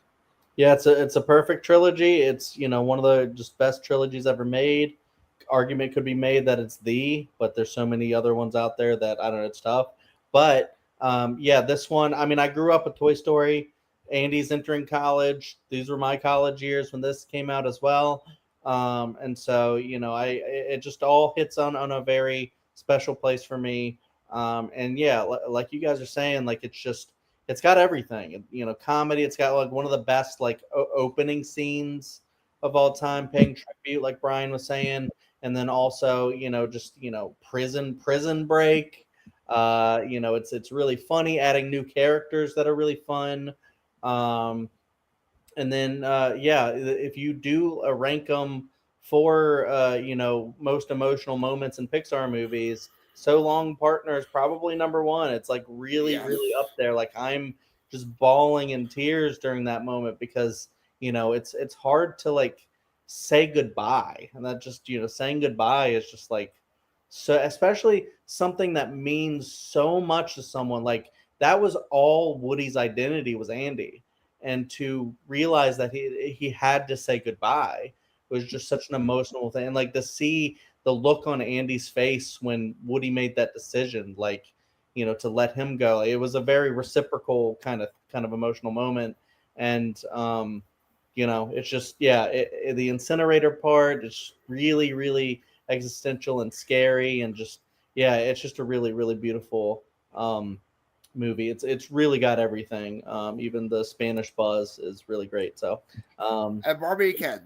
Yeah, it's a perfect trilogy. It's one of the just best trilogies ever made. Argument could be made that it's but there's so many other ones out there that I don't know, it's tough. But yeah, this one, I mean, I grew up with Toy Story. Andy's entering college. These were my college years when this came out as well. And so, it just all hits on a very special place for me. And yeah, like you guys are saying, like it's got everything, comedy. It's got like one of the best like opening scenes of all time, paying tribute, like Brian was saying, and then also just prison break. It's really funny, adding new characters that are really fun. And then yeah, if you do rank them for most emotional moments in Pixar movies, So Long Partner is probably number one. It's like really really up there. Like I'm just bawling in tears during that moment, because it's hard to like say goodbye, and that just saying goodbye is just like, so especially something that means so much to someone. Like that was all Woody's identity, was Andy, and to realize that he had to say goodbye was just such an emotional thing. And like to see the look on Andy's face when Woody made that decision, like to let him go, it was a very reciprocal kind of emotional moment. And it's just, yeah, the incinerator part is really really existential and scary, and just, yeah, it's just a really really beautiful movie. It's really got everything. Even the Spanish buzz is really great. So And Barbie Ken.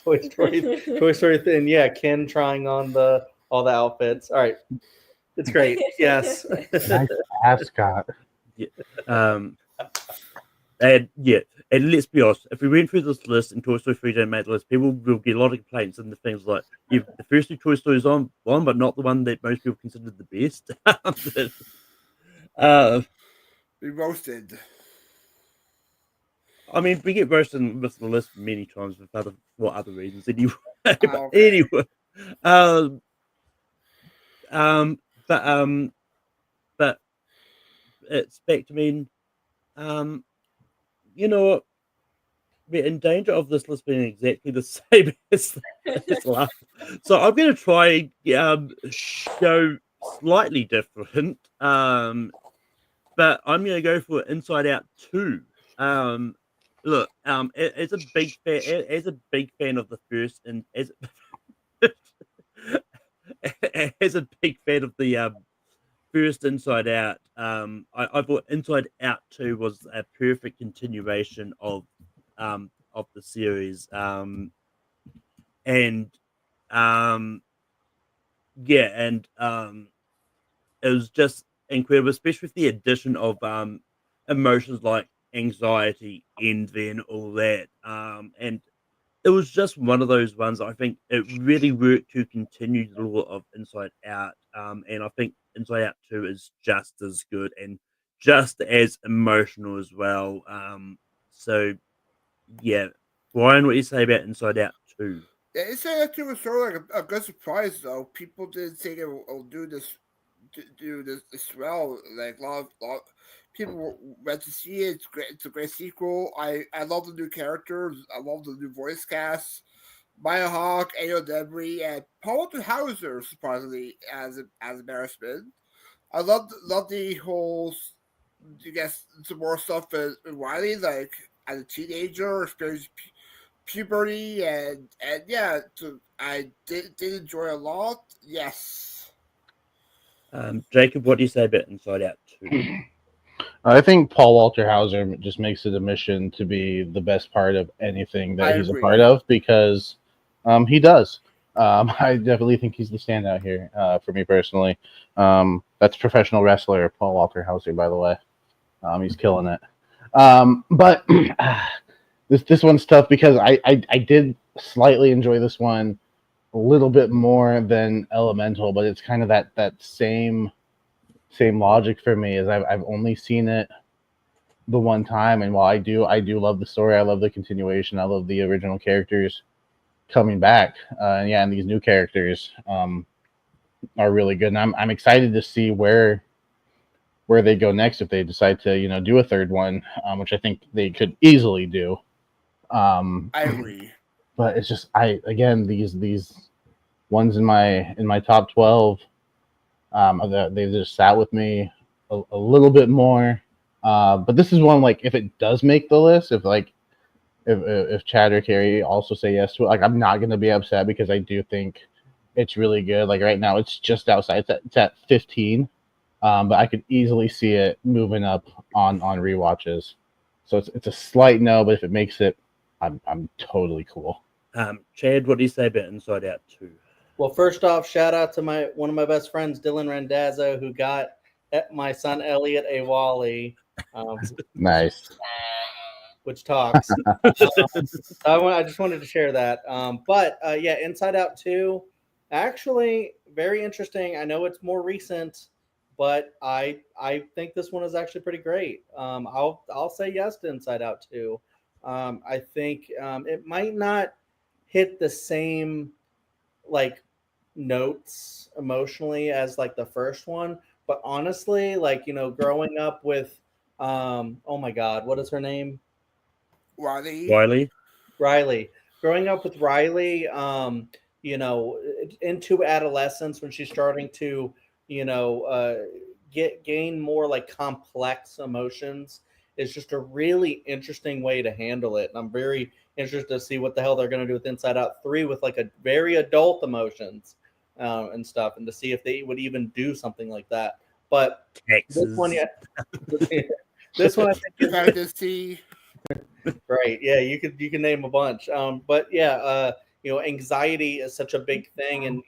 Toy Story thing. Yeah, Ken trying on all the outfits. All right, it's great. Yes. Nice ascot. Yeah. And yeah, and let's be honest, if we went through this list and Toy Story 3 didn't make the list, people will get a lot of complaints, and the things like, the first two Toy Stories on, but not the one that most people considered the best. Be roasted. I mean, we get roasted with the list many times for other reasons anyway. But Okay. anyway, but it's back to me. We're in danger of this list being exactly the same as last. So I'm going to try go slightly different. But I'm going to go for Inside Out 2. Look, as a big fan of the first, and as as a big fan of the first Inside Out, I thought Inside Out 2 was a perfect continuation of the series. And yeah, and it was just incredible, especially with the addition of emotions like anxiety, envy, and all that. And it was just one of those ones. I think it really worked to continue the lore of Inside Out. And I think Inside Out 2 is just as good and just as emotional as well. So yeah, Brian, what do you say about Inside Out 2? Yeah, Inside Out 2 was sort of like a good surprise, though. People didn't think it will do this well. Like a lot of people went to see it. It's great. It's a great sequel. I love the new characters. I love the new voice cast. Maya Hawke, Ayo Debris, and Paul Hauser, surprisingly, as embarrassment. I love the whole, I guess, some more stuff with Wiley, like as a teenager, experienced puberty, and yeah, I did enjoy a lot. Yes. Jacob, what do you say about Inside Out 2? I think Paul Walter Hauser just makes it a mission to be the best part of anything that I he's agree. a part of because he does. I definitely think he's the standout here for me personally. That's professional wrestler Paul Walter Hauser, by the way. He's killing it. But this one's tough because I did slightly enjoy this one a little bit more than Elemental, but it's kind of that same logic for me. Is I've only seen it the one time, and while I do love the story, I love the continuation, I love the original characters coming back, and these new characters are really good, and I'm excited to see where they go next if they decide to do a third one, which I think they could easily do. I agree. But it's just again these ones in my top 12, they just sat with me a little bit more. But this is one, like, if it does make the list, if Chad or Carrie also say yes to it, like, I'm not gonna be upset because I do think it's really good. Like right now, it's just outside. It's at 15, but I could easily see it moving up on rewatches. So it's a slight no, but if it makes it, I'm totally cool. Chad, what do you say about Inside Out 2? Well, first off, shout out to one of my best friends, Dylan Randazzo, who got my son Elliot a Wally, Nice. which talks. I just wanted to share that. But yeah, Inside Out 2, actually very interesting. I know it's more recent, but I think this one is actually pretty great. I'll say yes to Inside Out 2. I think it might not hit the same like notes emotionally as like the first one, but honestly, like, growing up with oh my god, what is her name? Wiley? Riley. Growing up with Riley, into adolescence when she's starting to, gain more like complex emotions is just a really interesting way to handle it. And I'm very interested to see what the hell they're going to do with Inside Out 3 with like a very adult emotions and stuff, and to see if they would even do something like that. But Texas. this one, yeah, this one I think is Fantasy. right. Yeah, you can name a bunch. But yeah, anxiety is such a big thing, and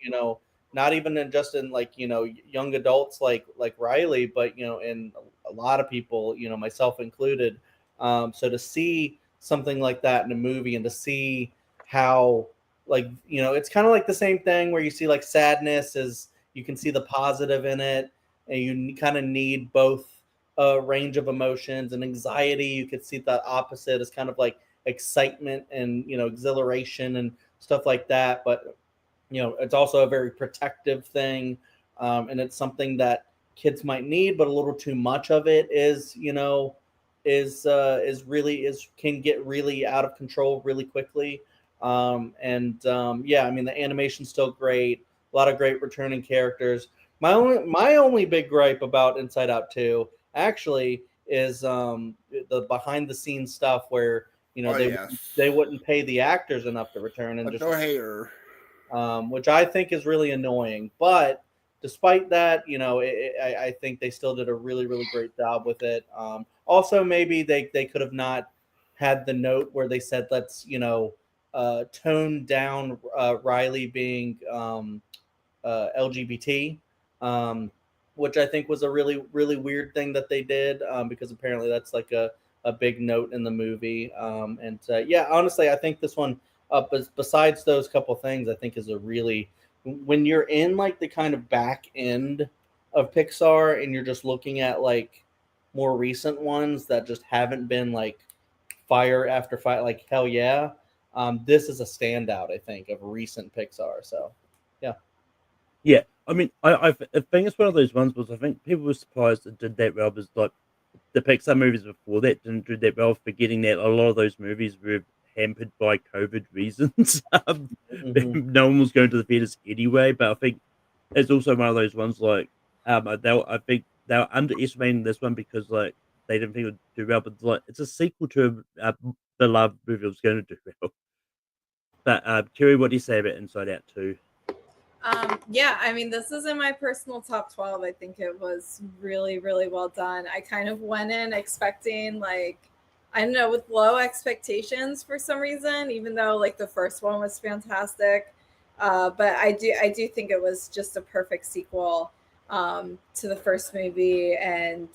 not even just in like young adults like Riley, but in a lot of people, myself included. So to see something like that in a movie, and to see how like it's kind of like the same thing where you see like sadness is, you can see the positive in it, and you kind of need both a range of emotions. And anxiety, you could see that opposite is kind of like excitement and exhilaration and stuff like that. But it's also a very protective thing, and it's something that kids might need, but a little too much of it can get really out of control really quickly. Yeah, I mean, the animation's still great, a lot of great returning characters. My only big gripe about Inside Out 2 actually is the behind the scenes stuff where they wouldn't pay the actors enough to return, and But just no hater. which I think is really annoying. But despite that, I think they still did a really, really great job with it. Also, maybe they could have not had the note where they said, let's, tone down Riley being LGBT, which I think was a really, really weird thing that they did, because apparently that's like a big note in the movie. Yeah, honestly, I think this one, besides those couple things, I think is a really, when you're in like the kind of back end of Pixar and you're just looking at like more recent ones that just haven't been like fire after fire, like hell yeah, this is a standout, I think, of recent Pixar. So yeah. Yeah, I mean, I think it's one of those ones, because I think people were surprised it did that well, because like the Pixar movies before that didn't do that well, forgetting that a lot of those movies were hampered by COVID reasons. No one was going to the theaters anyway, but I think it's also one of those ones like I think they were underestimating this one because like they didn't think it would do well, but like it's a sequel to a beloved movie that was going to do well. But Kerry, what do you say about Inside Out 2? Yeah, I mean, this is in my personal top 12. I think it was really, really well done. I kind of went in expecting, like, I don't know, with low expectations for some reason, even though like the first one was fantastic. But I do think it was just a perfect sequel to the first movie, and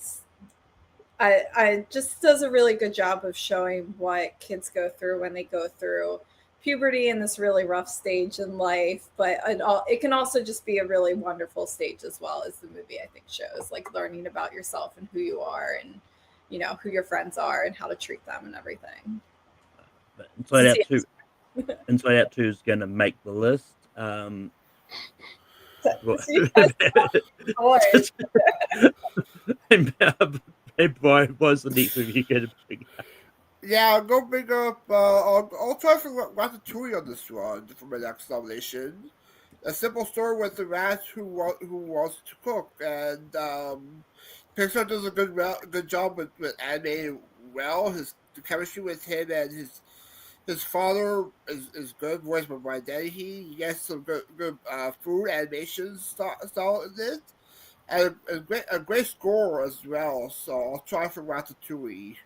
I just does a really good job of showing what kids go through when they go through puberty and this really rough stage in life. But it can also just be a really wonderful stage as well, as the movie I think shows, like learning about yourself and who you are, and you know who your friends are and how to treat them and everything. But Inside Out 2 is going to make the list. Yes, of course. And Brian, what's the next movie you're going to bring up? Yeah, I'll go bring up. I'll try for Ratatouille on this one for my next nomination. A simple story with the rat who wants to cook, and Pixar does a good job with animating well. The chemistry with him and his father is good, voiced by Brian Dennehy. He gets some good food animation style in it, and a great score as well. So I'll try for Ratatouille.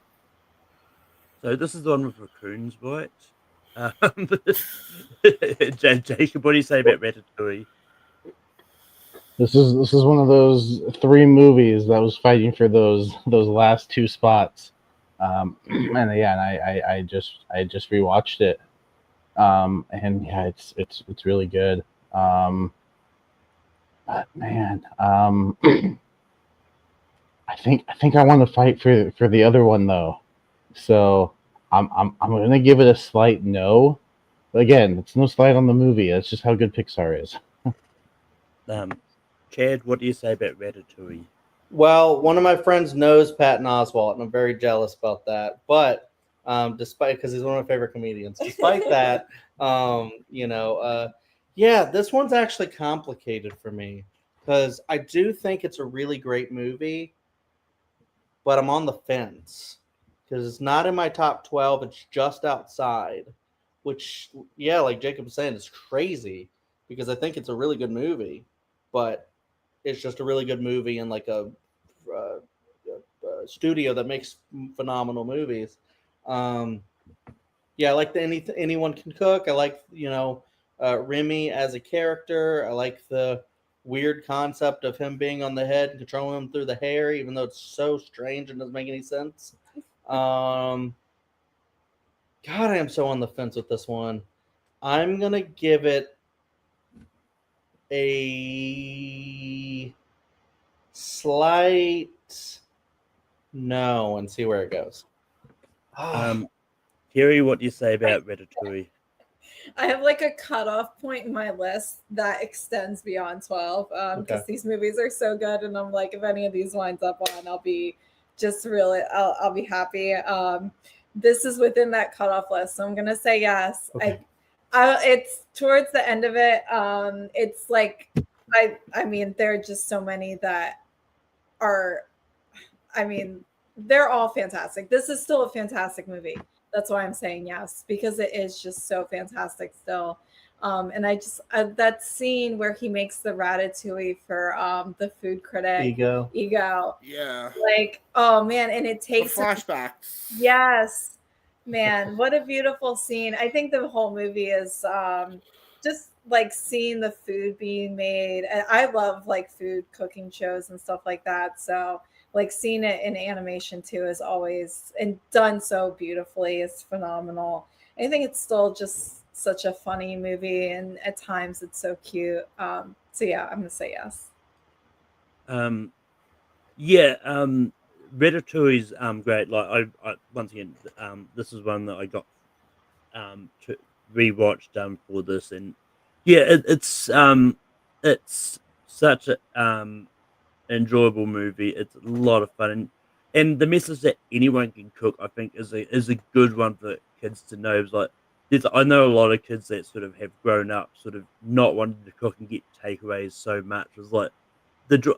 So this is the one with raccoons, right? Jacob, what do you say about Ratatouille? This is one of those three movies that was fighting for those last two spots. And yeah, and I just rewatched it. And yeah, it's really good. But man, I think I want to fight for the other one though. So I'm gonna give it a slight no. But again, it's no slight on the movie. That's just how good Pixar is. Chad, what do you say about Ratatouille? Well, one of my friends knows Patton Oswalt, and I'm very jealous about that. But despite, because he's one of my favorite comedians, despite that, yeah, this one's actually complicated for me because I do think it's a really great movie, but I'm on the fence because it's not in my top 12. It's just outside, which, yeah, like Jacob was saying, it's crazy because I think it's a really good movie, but it's just a really good movie and like a studio that makes phenomenal movies. Yeah, I like anyone can cook. I like Remy as a character. I like the weird concept of him being on the head and controlling him through the hair, even though it's so strange and doesn't make any sense. God, I am so on the fence with this one. I'm gonna give it a slight no and see where it goes. Kerry, what do you say about Ratatouille? I have like a cutoff point in my list that extends beyond 12 because these movies are so good, and I'm like, if any of these winds up on, I'll be just really, I'll be happy. This is within that cutoff list, so I'm gonna say yes. Okay. It's towards the end of it. It's like I mean, there are just so many that are, I mean, they're all fantastic. This is still a fantastic movie. That's why I'm saying yes, because it is just so fantastic still. And that scene where he makes the ratatouille for the food critic Ego. Yeah. Like, oh man, and it The takes flashbacks. yes, man, what a beautiful scene. I think the whole movie is just like seeing the food being made. And I love like food cooking shows and stuff like that. So like seeing it in animation too is always, and done so beautifully, is phenomenal. I think it's still just such a funny movie, and at times it's so cute. So yeah, I'm gonna say yes. Yeah, Ratatouille's great. Like I once again, this is one that I got to rewatched for this, and yeah, it's such a enjoyable movie. It's a lot of fun, and the message that anyone can cook, I think, is a good one for kids to know. It's like I know a lot of kids that sort of have grown up sort of not wanting to cook and get takeaways so much. It's like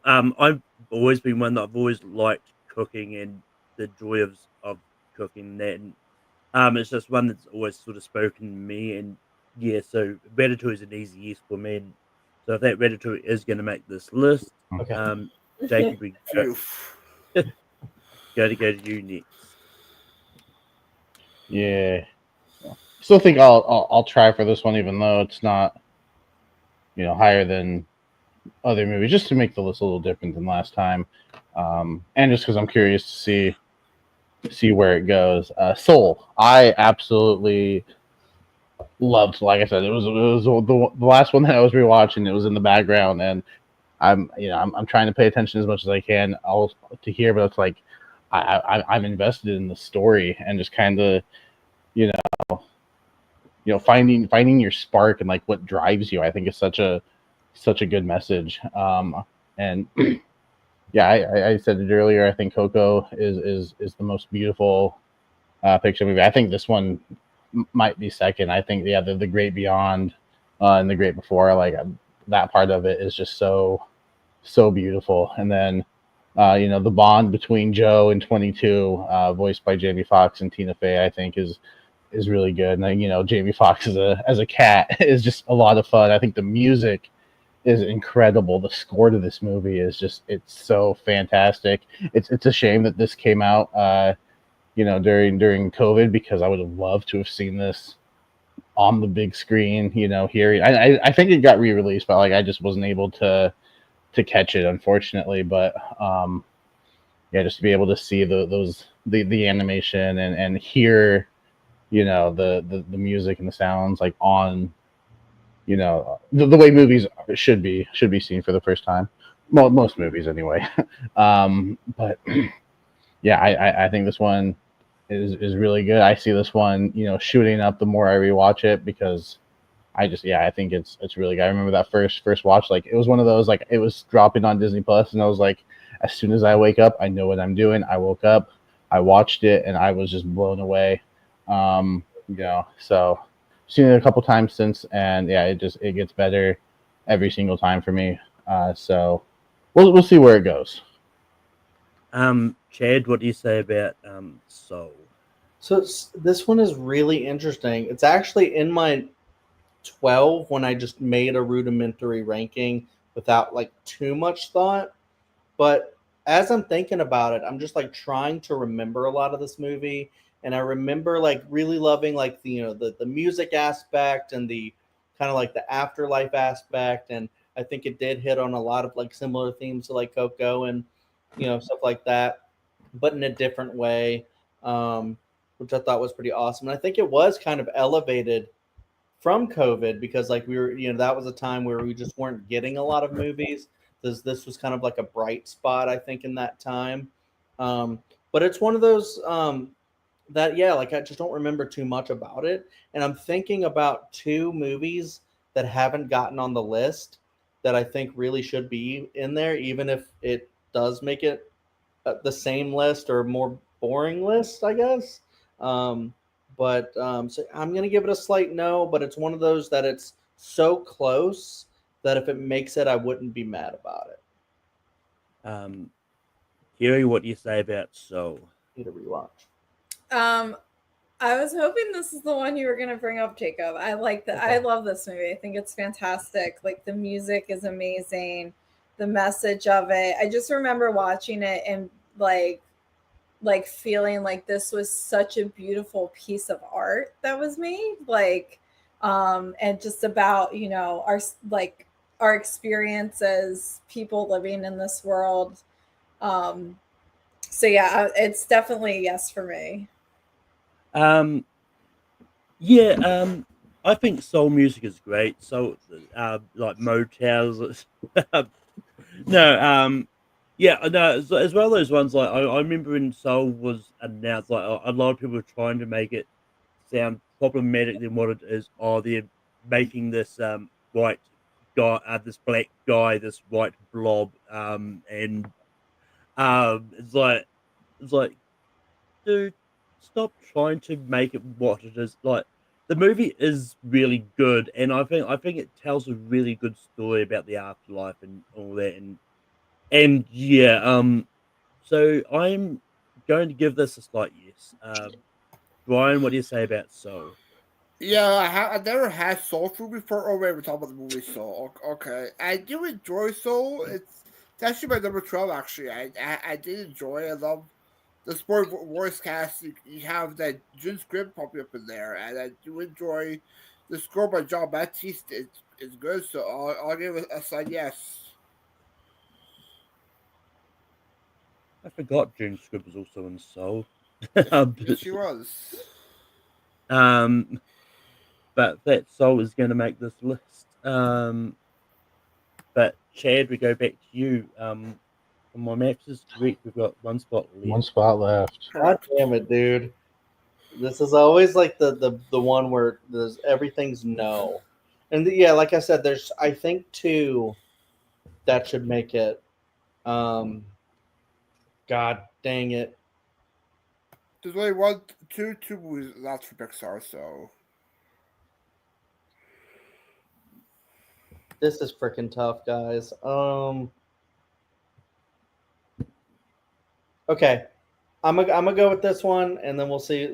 I've always been one that I've always liked cooking and the joy of cooking that. And, it's just one that's always sort of spoken to me, and yeah, so Ratatouille is an easy yes for me. And So if that Ratatouille is going to make this list, Okay. Jacob, we go, Oof. go to you next. Yeah. Still think I'll try for this one, even though it's not, higher than other movies, just to make the list a little different than last time, and just because I'm curious to see where it goes. Soul, I absolutely loved. Like I said, it was the last one that I was rewatching. It was in the background, and I'm trying to pay attention as much as I can to hear, but it's like I'm invested in the story and just kind of you finding your spark and like what drives you. I think is such a good message. And yeah, I said it earlier. I think Coco is the most beautiful picture movie. I think this one might be second. I think the Great Beyond and the Great Before, like that part of it is just so beautiful. And then the bond between Joe and 22, voiced by Jamie Foxx and Tina Fey, I think is really good. And then, Jamie Foxx as a cat is just a lot of fun. I think the music is incredible. The score to this movie is it's so fantastic. It's a shame that this came out during COVID, because I would have loved to have seen this on the big screen, here. I think it got re-released, but like I just wasn't able to catch it, unfortunately. But yeah, just to be able to see the animation and hear the music and the sounds like on the way movies should be seen for the first time. Most movies anyway. But yeah, I think this one is really good. I see this one shooting up the more I rewatch it, because I think it's really good. I remember that first watch, like it was one of those, like it was dropping on Disney Plus, and I was like, as soon as I wake up, I know what I'm doing. I woke up, I watched it, and I was just blown away. So seen it a couple times since, and yeah, it gets better every single time for me. So we'll see where it goes. Chad, what do you say about Soul? So this one is really interesting. It's actually in my 12 when I just made a rudimentary ranking without like too much thought. But as I'm thinking about it, I'm just like trying to remember a lot of this movie. And I remember like really loving like the music aspect and the kind of like the afterlife aspect. And I think it did hit on a lot of like similar themes to like Coco and stuff like that, but in a different way, which I thought was pretty awesome. And I think it was kind of elevated from COVID, because like we were, that was a time where we just weren't getting a lot of movies. This was kind of like a bright spot, I think, in that time. But it's one of those that, yeah, like I just don't remember too much about it. And I'm thinking about two movies that haven't gotten on the list that I think really should be in there, even if it does make it the same list or more boring list, I guess. So I'm going to give it a slight no, but it's one of those that it's so close that if it makes it, I wouldn't be mad about it. Kiri, what do you say about Soul? Need a rewatch. I was hoping this is the one you were going to bring up, Jacob. I like that. Okay. I love this movie. I think it's fantastic. Like the music is amazing. The message of it. I just remember watching it and like feeling like this was such a beautiful piece of art that was made, like and just about our experience as people living in this world. So yeah, it's definitely a yes for me. I think soul music is great. So like Motels. No, as well as ones like I remember when Soul was announced, like a lot of people were trying to make it sound problematic than what it is. Oh, they're making this white guy, this black guy, this white blob, and it's like, dude, stop trying to make it what it is. Like the movie is really good, and I think it tells a really good story about the afterlife and all that, and yeah, so I'm going to give this a slight yes. Brian, what do you say about Soul? Yeah, I've never had Soul Food before. Oh wait, we're talking about the movie Soul. Okay, I do enjoy Soul. It's actually my number 12. Actually, I did enjoy it. I love the sport voice cast. You have that Jun Script popping up in there, and I do enjoy the score by John Baptiste. It's good, so I'll give it a side yes. I forgot June Squibb was also in Soul. Yes, she was. um, but that Soul is going to make this list. But Chad, we go back to you. From my maths is correct, we've got one spot One left. spot left. God damn it, dude. This is always like the one where there's everything's no. And yeah, like I said, there's I think two that should make it. God dang it. There's only two movies left for Pixar, so This is freaking tough, guys. Okay. I'm gonna go with this one, and then we'll see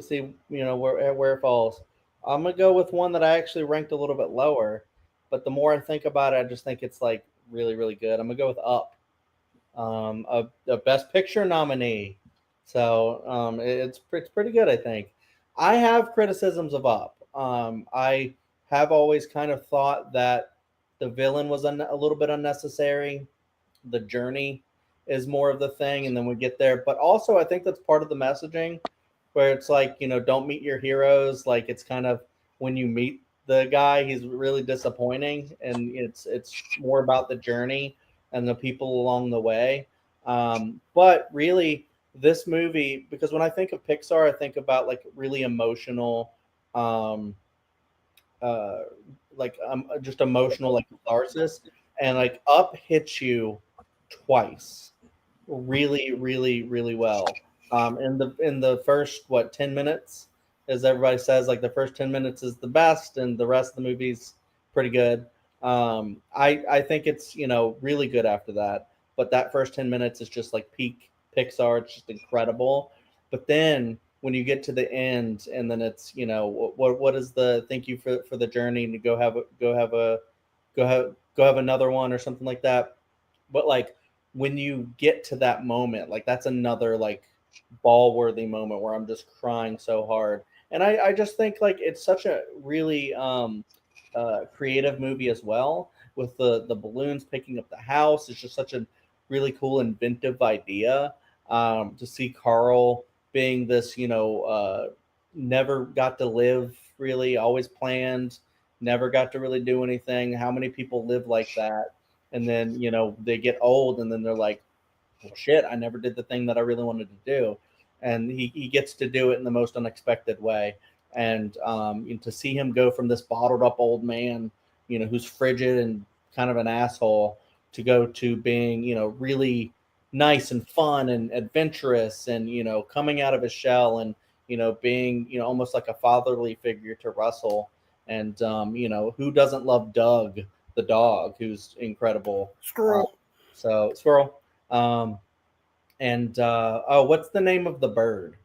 where it falls. I'm gonna go with one that I actually ranked a little bit lower, but the more I think about it, I just think it's like really really good. I'm gonna go with Up, a Best Picture nominee. So it's pretty good, I think. I have criticisms of Up. I have always kind of thought that the villain was a little bit unnecessary. The journey is more of the thing, and then we get there. But also, I think that's part of the messaging, where it's like don't meet your heroes. Like it's kind of when you meet the guy, he's really disappointing, and it's more about the journey and the people along the way. But really, this movie, because when I think of Pixar, I think about like really emotional, um, uh, like just emotional like catharsis, and like Up hits you twice, really, really, really well. In the first 10 minutes, as everybody says, like the first 10 minutes is the best, and the rest of the movie's pretty good. I think it's really good after that, but that first 10 minutes is just like peak Pixar. It's just incredible. But then when you get to the end, and then it's what is the thank you for the journey, and go have another one or something like that. But like when you get to that moment, like that's another like ball worthy moment where I'm just crying so hard. And I just think like it's such a really creative movie as well, with the balloons picking up the house. It's just such a really cool inventive idea, to see Carl being this never got to live, really always planned, never got to really do anything. How many people live like that? And then they get old, and then they're like, well, shit, I never did the thing that I really wanted to do. And he gets to do it in the most unexpected way. And to see him go from this bottled up old man, who's frigid and kind of an asshole, to go to being, really nice and fun and adventurous, and, coming out of his shell, and, being, almost like a fatherly figure to Russell. And, who doesn't love Doug, the dog, who's incredible. Squirrel. So Squirrel. What's the name of the bird?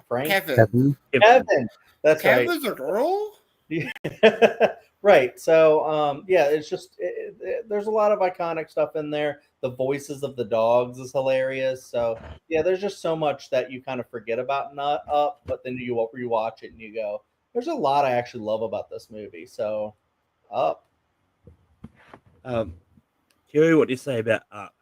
Frank? Kevin. Kevin. That's Kevin's a girl? right. Right. So yeah, it's just there's a lot of iconic stuff in there. The voices of the dogs is hilarious. So yeah, there's just so much that you kind of forget about not Up, but then you rewatch it and you go, there's a lot I actually love about this movie. So Up. Kerry, what do you say about Up?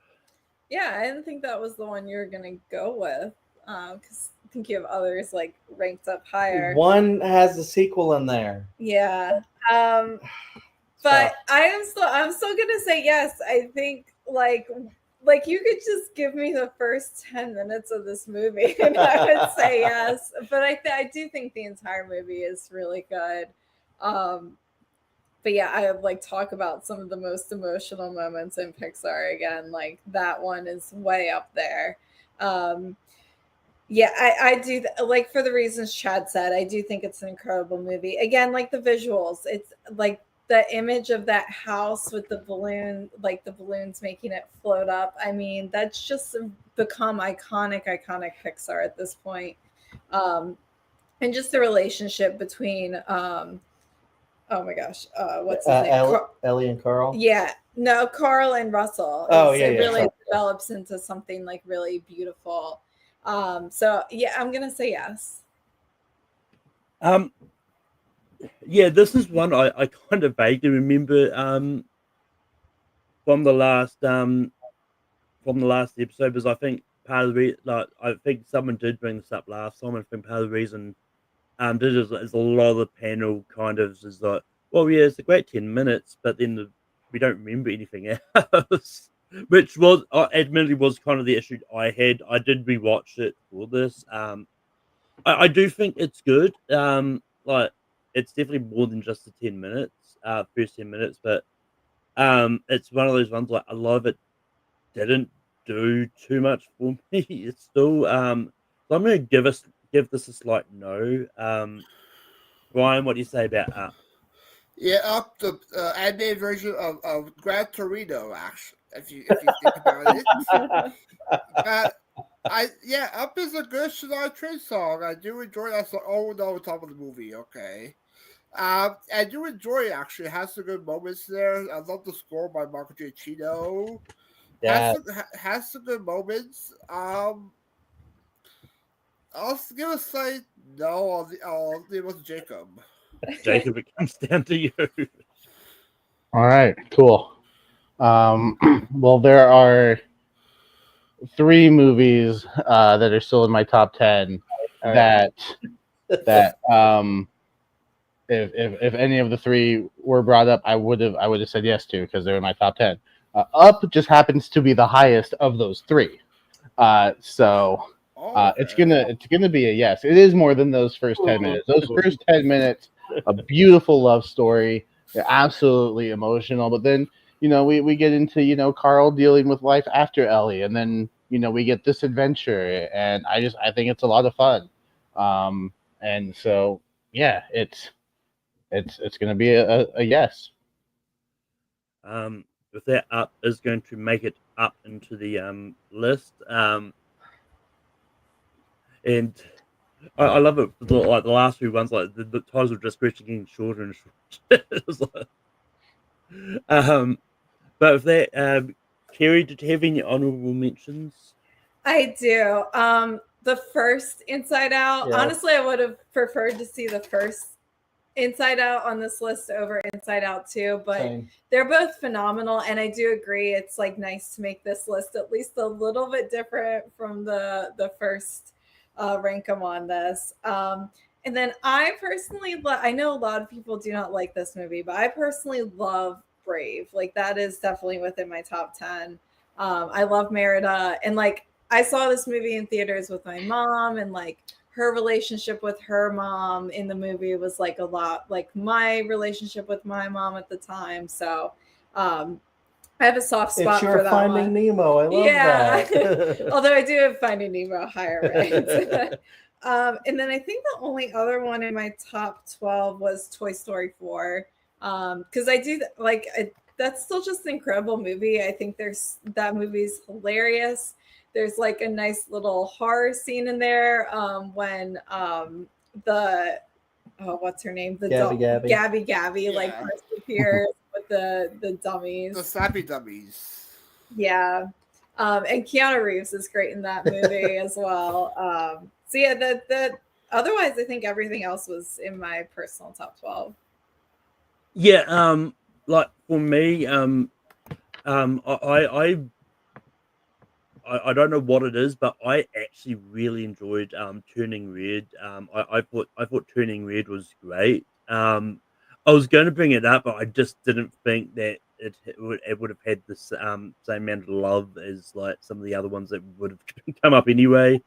Yeah, I didn't think that was the one you were gonna go with, because I think you have others like ranked up higher. One has a sequel in there. Yeah, but I'm still gonna say yes. I think like you could just give me the first 10 minutes of this movie and I would say yes. But I do think the entire movie is really good. But yeah, I would like talk about some of the most emotional moments in Pixar again. Like that one is way up there. Yeah, I do like, for the reasons Chad said, I do think it's an incredible movie. Again, like the visuals, it's like the image of that house with the balloon, like the balloons making it float up. I mean, that's just become iconic Pixar at this point. And just the relationship between oh my gosh, what's his name? Ellie and Carl. Yeah, no, Carl and Russell. Oh, It really sure. develops into something like really beautiful. So yeah, I'm gonna say yes. Yeah, this is one I kind of vaguely remember from the last episode, because I think part of the I think someone did bring this up last time. I think part of the reason did is a lot of the panel kind of is like, well, yeah, it's a great 10 minutes, but then we don't remember anything else, which was admittedly was kind of the issue I had. I did rewatch it for this. I do think it's good. Like it's definitely more than just the 10 minutes, first 10 minutes, but it's one of those ones like a lot of it didn't do too much for me. It's still so I'm gonna give this a slight no. Ryan, what do you say about Up? Yeah, Up, the anime version of Gran Torino, actually, if you think about it. Up is a good Shania Twain song. I do enjoy that song. Oh no, top of the movie. Okay. I do enjoy it, actually. It has some good moments there. I love the score by Marco Giacchino. Yeah. Has some good moments. I'll give a slight no. I'll leave it with Jacob. Jacob, it comes down to you. All right, cool. Well, there are 3 movies that are still in my top 10 All that if any of the 3 were brought up, I would have said yes to, because they're in my top 10. Up just happens to be the highest of those 3. So it's gonna be a yes. It is more than those first 10 minutes. Those first 10 minutes, a beautiful love story. They're absolutely emotional. But then we get into Carl dealing with life after Ellie, and then we get this adventure, and I think it's a lot of fun. And so yeah, it's gonna be a yes. With that, Up is going to make it up into the list. And I love it. Like the last few ones, like the titles are just getting shorter and shorter. It was like, but with that, Kerry, did you have any honorable mentions? I do. The first Inside Out. Yeah. Honestly, I would have preferred to see the first Inside Out on this list over Inside Out 2, but Same. they're both phenomenal, and I do agree it's like nice to make this list at least a little bit different from the first rank 'em on this. And then I personally I know a lot of people do not like this movie, but I personally love Brave. Like that is definitely within my top 10. I love Merida, and like I saw this movie in theaters with my mom, and like her relationship with her mom in the movie was like a lot like my relationship with my mom at the time. So I have a soft spot It's your for that Finding one. Nemo. I love that. Although I do have Finding Nemo higher ranked. And then I think the only other one in my top 12 was Toy Story 4. Because I do that's still just an incredible movie. I think that movie's hilarious. There's like a nice little horror scene in there when what's her name? Gabby like first appears with the dummies. The Slappy Dummies. Yeah. And Keanu Reeves is great in that movie as well. So yeah, the otherwise I think everything else was in my personal top 12. Yeah, like for me, I don't know what it is, but I actually really enjoyed Turning Red. I thought Turning Red was great. I was going to bring it up, but I just didn't think that it would have had the same amount of love as like some of the other ones that would have come up anyway.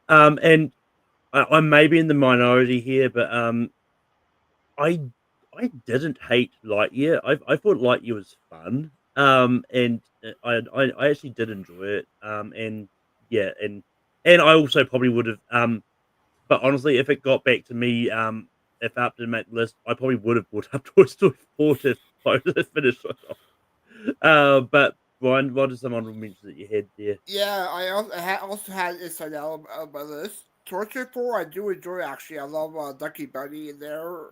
And I may be in the minority here, but I didn't hate Lightyear. I thought Lightyear was fun. And I actually did enjoy it. And yeah, and I also probably would have but honestly, if it got back to me, if Up didn't make the list, I probably would have brought up Toy Story 4 to finish it off. But Brian, what are some honorable mentions that you had there? Yeah, I also had Inside Out on my list. Toy Story 4, I do enjoy, actually. I love Ducky Bunny in there.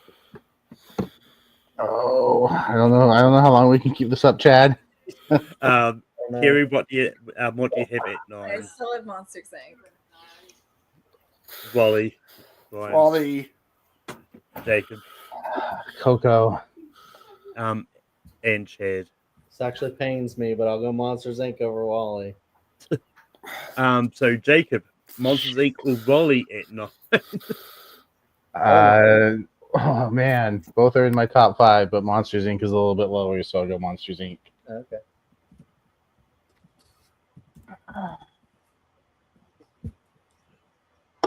Oh, I don't know. I don't know how long we can keep this up, Chad. Kerry, what do you have at I 9? still have Monsters Inc. Wally, Brian, Wally. Jacob, Coco. and Chad. This actually pains me, but I'll go Monsters Inc. over Wally. So Jacob, Monsters Inc. or Wally at 9? Oh man, both are in my top 5, but Monsters Inc. is a little bit lower, so I'll go Monsters Inc. Okay.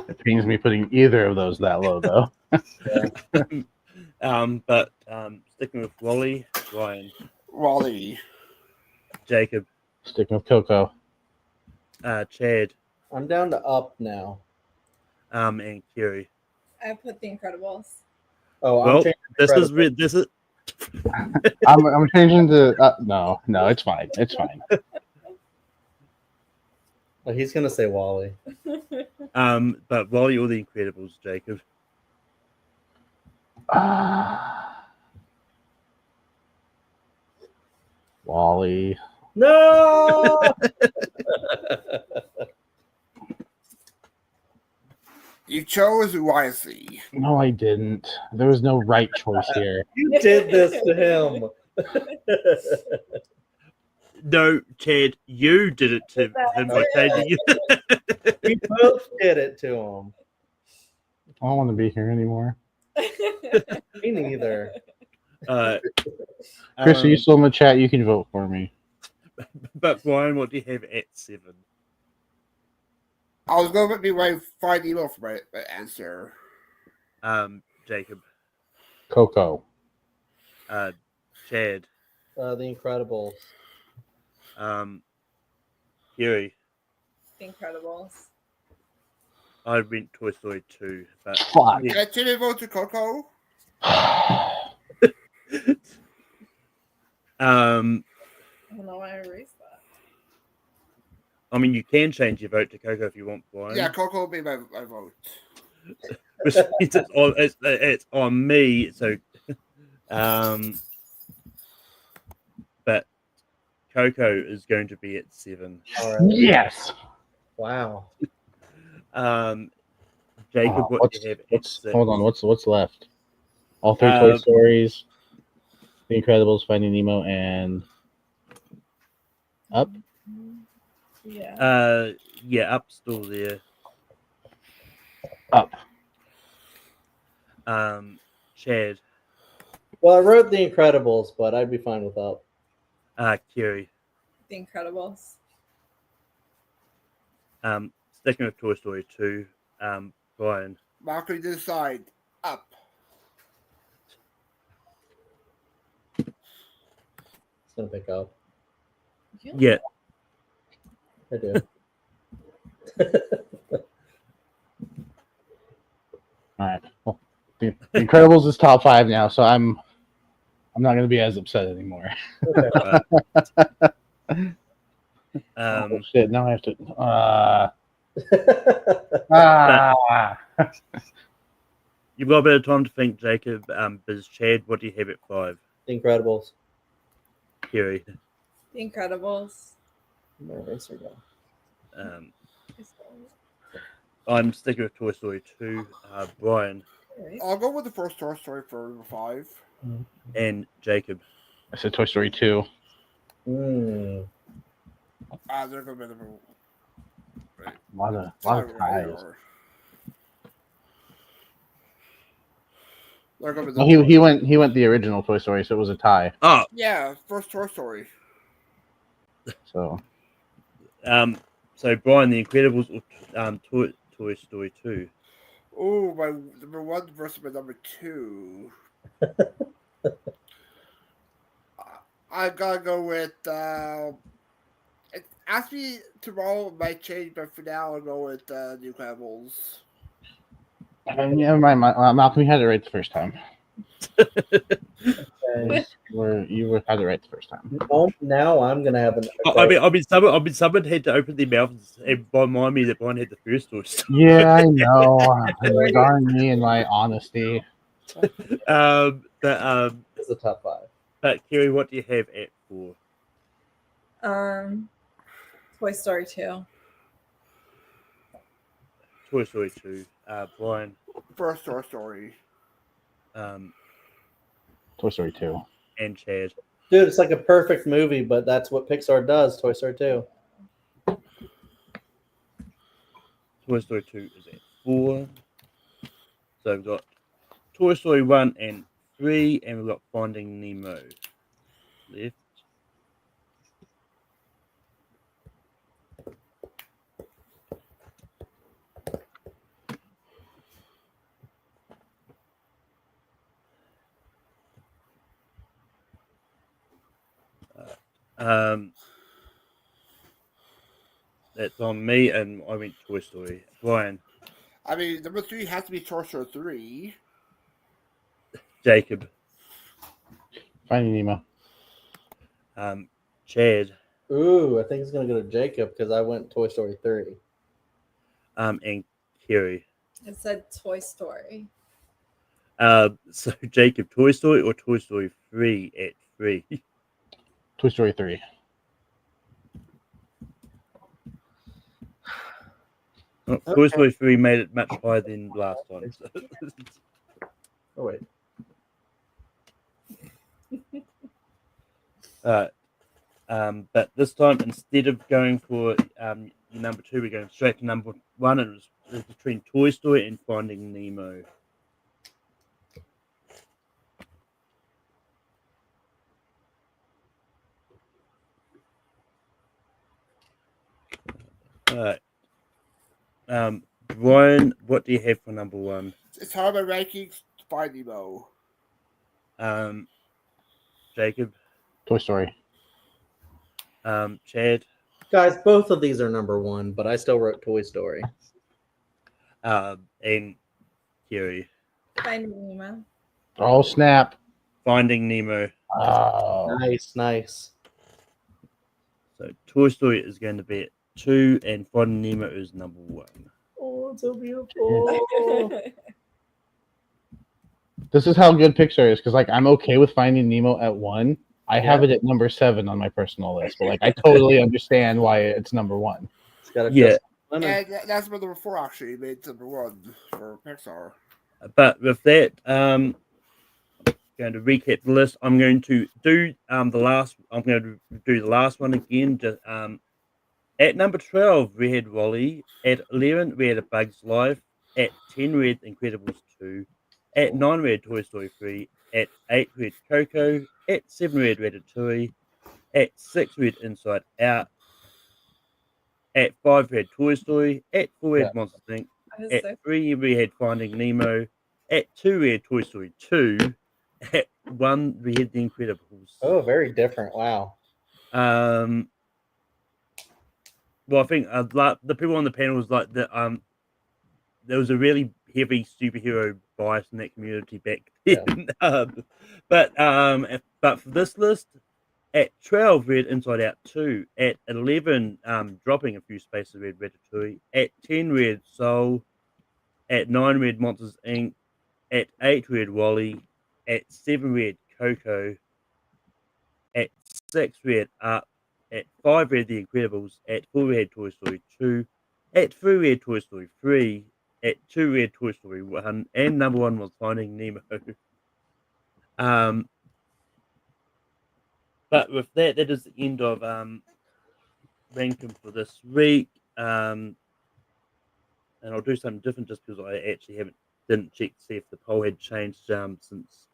It pains me putting either of those that low, though. But sticking with Wally, Ryan, Wally. Jacob, Sticking with Coco. Chad, I'm down to up now. and Kerry. I put The Incredibles. Oh, I'm Well, changing this is Incredibles. this is I'm changing to no, it's fine. It's fine. Oh, he's gonna say Wally. but Wally or The Incredibles, Jacob. Wally. No. You chose wisely. No, I didn't. There was no right choice here. You did this to him. No, Chad, you did it to him by changing it. We both did it to him. I don't want to be here anymore. Me neither. Chris, are you still in the chat? You can vote for me. But Brian, what do you have at 7? I was going to be my find email for my answer. Jacob, Coco. Chad, The Incredibles. Kerry. The Incredibles. I went Toy Story 2, but Fuck. Can I change my vote to Coco? I don't know why I erased that. I mean, you can change your vote to Coco if you want, Brian. Yeah, Coco will be my vote. Which means it's on me. So, but Coco is going to be at 7. All right. Yes. Wow. Jacob, what do you have at 6? Hold on. What's left? All 3 Toy Stories, The Incredibles, Finding Nemo, and Up. Yeah. Yeah, Up's still there. Up. Chad, Well, I wrote The Incredibles, but I'd be fine with up. Kerry, The Incredibles. sticking with Toy Story 2, Brian, Marco, decide. Up. It's gonna pick up. yeah, I do. All right. Well, the Incredibles is top 5 now, so I'm not going to be as upset anymore. Oh, shit! Now I have to. you've got a bit of time to think, Jacob. Biz Chad, what do you have at 5? The Incredibles. Kerry, The Incredibles. Where's her go? I'm sticking with Toy Story 2. Brian I'll go with the first Toy Story for 5. and Jacob. I said Toy Story 2. They're going to be the A lot of ties. They're going to be Well, he went the original Toy Story, so it was a tie. Oh, Yeah, first Toy Story. So so Brian, The Incredibles or Toy Story 2? Oh, my number 1 versus my number 2. I gotta go with. Ask me tomorrow, it might change, but for now, I'll go with The Incredibles. never mind. Malcolm, you had it right the first time. Okay. You had it right the first time. Oh, now I'm gonna have an. I mean, someone had to open their mouth and remind me that Brian had the first Toy Story. Yeah, I know. Darn me and my honesty. But is the top 5. But Kerry, what do you have at 4? Toy Story 2. Toy Story 2. Brian. First Toy Story. Toy Story 2. And Chad. Dude, it's like a perfect movie, but that's what Pixar does. Toy Story 2. Toy Story 2 is at 4. So we've got Toy Story 1 and 3, and we've got Finding Nemo left. That's on me, and I went Toy Story. Brian. I mean, number 3 has to be Toy Story 3. Jacob. Finding Nemo. Chad. Ooh, I think it's gonna go to Jacob because I went Toy Story 3. And Kerry. It said Toy Story. So Jacob, Toy Story or Toy Story 3 at 3? Toy Story 3. Oh, Toy Story 3 made it much higher than last time. So. Oh wait. But this time, instead of going for number 2, we're going straight to number 1, and it was between Toy Story and Finding Nemo. Alright. Brian, what do you have for number 1? It's hard my rankings. Finding Nemo. Jacob. Toy Story. Chad. Guys, both of these are number 1, but I still wrote Toy Story. And Kerry. Finding Nemo. Oh, snap. Finding Nemo. Oh. Nice. So Toy Story is going to be at 2, and Finding Nemo is number 1. Oh, it's so beautiful. This is how good Pixar is, because like I'm okay with Finding Nemo at 1. I have it at number 7 on my personal list, but like I totally understand why it's number 1. It's got a Yeah. And that's number 4 actually made number 1 for Pixar. But with that, going to recap the list. I'm going to do the last. I'm going to do the last one again. Just at number 12, we had Wally. At 11, we had A Bug's Life. At 10, we had Incredibles 2. At 9, we had Toy Story 3. At 8, we had Coco. At 7, we had Ratatouille. At 6, we had Inside Out. At 5, we had Toy Story. At 4, we had Monsters Inc. At 3, we had Finding Nemo. At 2, we had Toy Story 2. At 1, we had The Incredibles. Oh, very different. Wow. Well, I think the people on the panel was like that. There was a really heavy superhero bias in that community back then. Yeah. But for this list, at 12, we had Inside Out 2. At 11, dropping a few spaces, we had Ratatouille. At 10, we had Soul. At 9, we had Monsters Inc. At 8, we had Wall-E. At 7, we had Coco. At 6, we had Up. At 5, we had The Incredibles. At 4, we had Toy Story 2. At 3, we had Toy Story 3. At 2, we had Toy Story 1. And number 1 was Finding Nemo. But with that, that is the end of ranking for this week. And I'll do something different just because I actually didn't check to see if the poll had changed since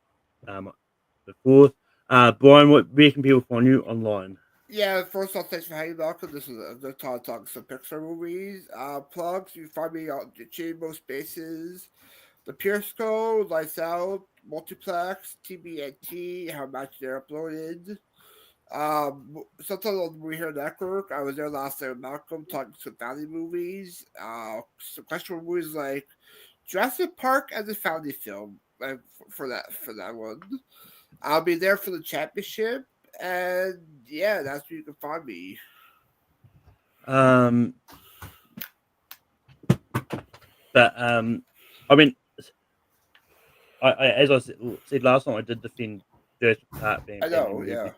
before. Brian, where can people find you online? Yeah, first off, thanks for having me, Malcolm. This is the time talking some Pixar movies. Plugs, you can find me on the Chamber Spaces, the Pierce Code, Lights Out, Multiplex, TBNT, how much they're uploaded. Sometimes on We Hear Network, I was there last night with Malcolm talking some family movies. Some questionable movies like Jurassic Park and the family film for that one. I'll be there for the championship. And yeah, that's where you can find me. But I mean, I as I said last time, I did defend Jurassic Park fan. I know, yeah.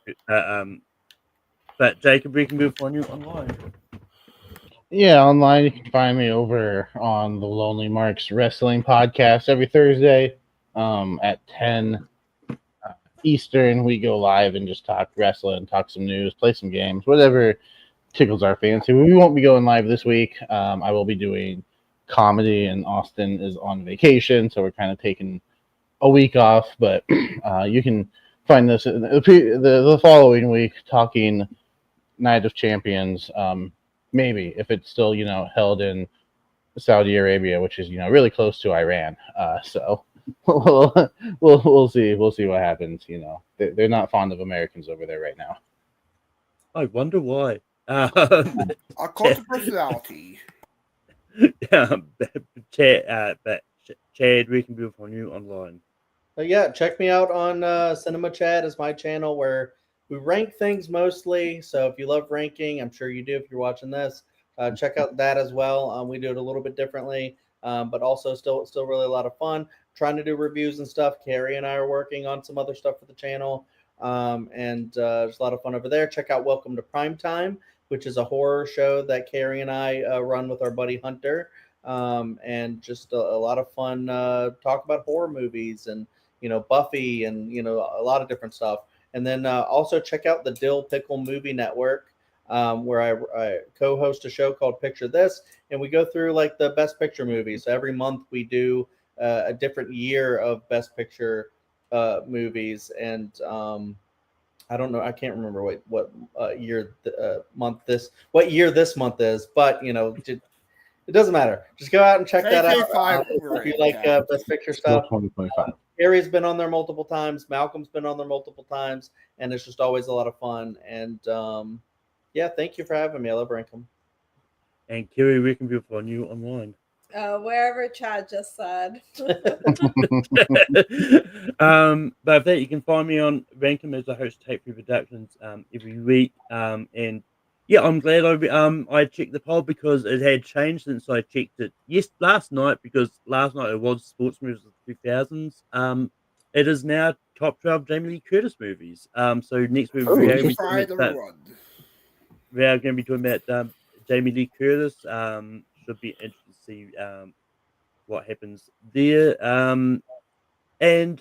But Jacob, we can move on you online. Yeah, online you can find me over on the Lonely Marks Wrestling Podcast every Thursday at 10 Eastern. We go live and just talk wrestling, talk some news, play some games, whatever tickles our fancy. We won't be going live this week. I will be doing comedy, and Austin is on vacation, so we're kind of taking a week off. But you can find this the following week talking Night of Champions. Maybe if it's still held in Saudi Arabia, which is really close to Iran. So we'll see what happens. They're not fond of Americans over there right now. I wonder why. A cult of personality. Chad, we can move on you online. Yeah, check me out on Cinema Chat is my channel where we rank things mostly. So if you love ranking, I'm sure you do if you're watching this. Check out that as well. We do it a little bit differently, but also still really a lot of fun. Trying to do reviews and stuff. Carrie and I are working on some other stuff for the channel, and there's a lot of fun over there. Check out Welcome to Primetime, which is a horror show that Carrie and I run with our buddy Hunter, and just a lot of fun. Talk about horror movies and Buffy and a lot of different stuff. And then also check out the Dill Pickle Movie Network, where I co-host a show called Picture This, and we go through like the Best Picture movies. So every month we do a different year of Best Picture movies, and I don't know, I can't remember what year what year this month is, but it doesn't matter. Just go out and check that out if you like Best Picture stuff. 2025. Harry's been on there multiple times. Malcolm's been on there multiple times, and it's just always a lot of fun. And yeah, thank you for having me. I love Rankum. And Carrie, we can move on you online. Wherever Chad just said. But that you can find me on Rankum as I host Tape Free Productions every week. And yeah, I'm glad I checked the poll because it had changed since I checked it last night, because last night it was sports movies of the 2000s. It is now top 12 Jamie Lee Curtis movies. So next week we are going to be talking about Jamie Lee Curtis. Should be interesting to see what happens there. And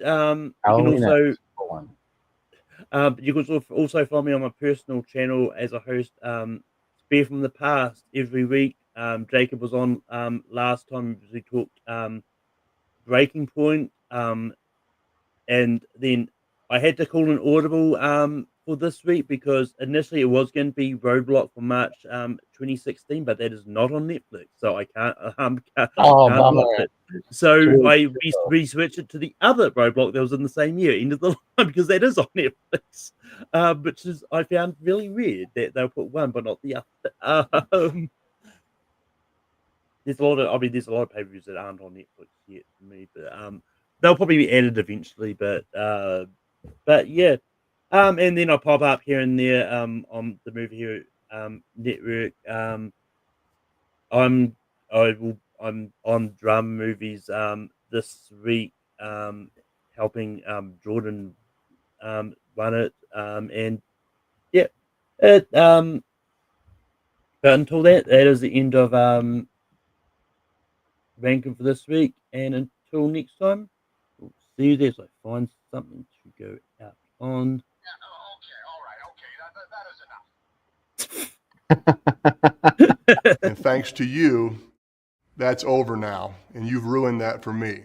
you can also follow me on my personal channel as a host, Spear from the Past, every week. Jacob was on last time we talked Breaking Point, and then I had to call an audible for this week because initially it was going to be Roadblock for March 2016, but that is not on Netflix, so I can't watch it. So I re-switched it to the other Roadblock that was in the same year, End of the Line, because that is on Netflix, which is I found really weird that they'll put one but not the other. There's a lot of pay-per-views that aren't on Netflix yet for me, but they'll probably be added eventually. But yeah. And then I'll pop up here and there on the Movie Hero network. I'm on drama movies this week, helping Jordan run it. And yeah, but until that is the end of ranking for this week. And until next time, we'll see you there. So I find something to go out on. And thanks to you, that's over now, and you've ruined that for me.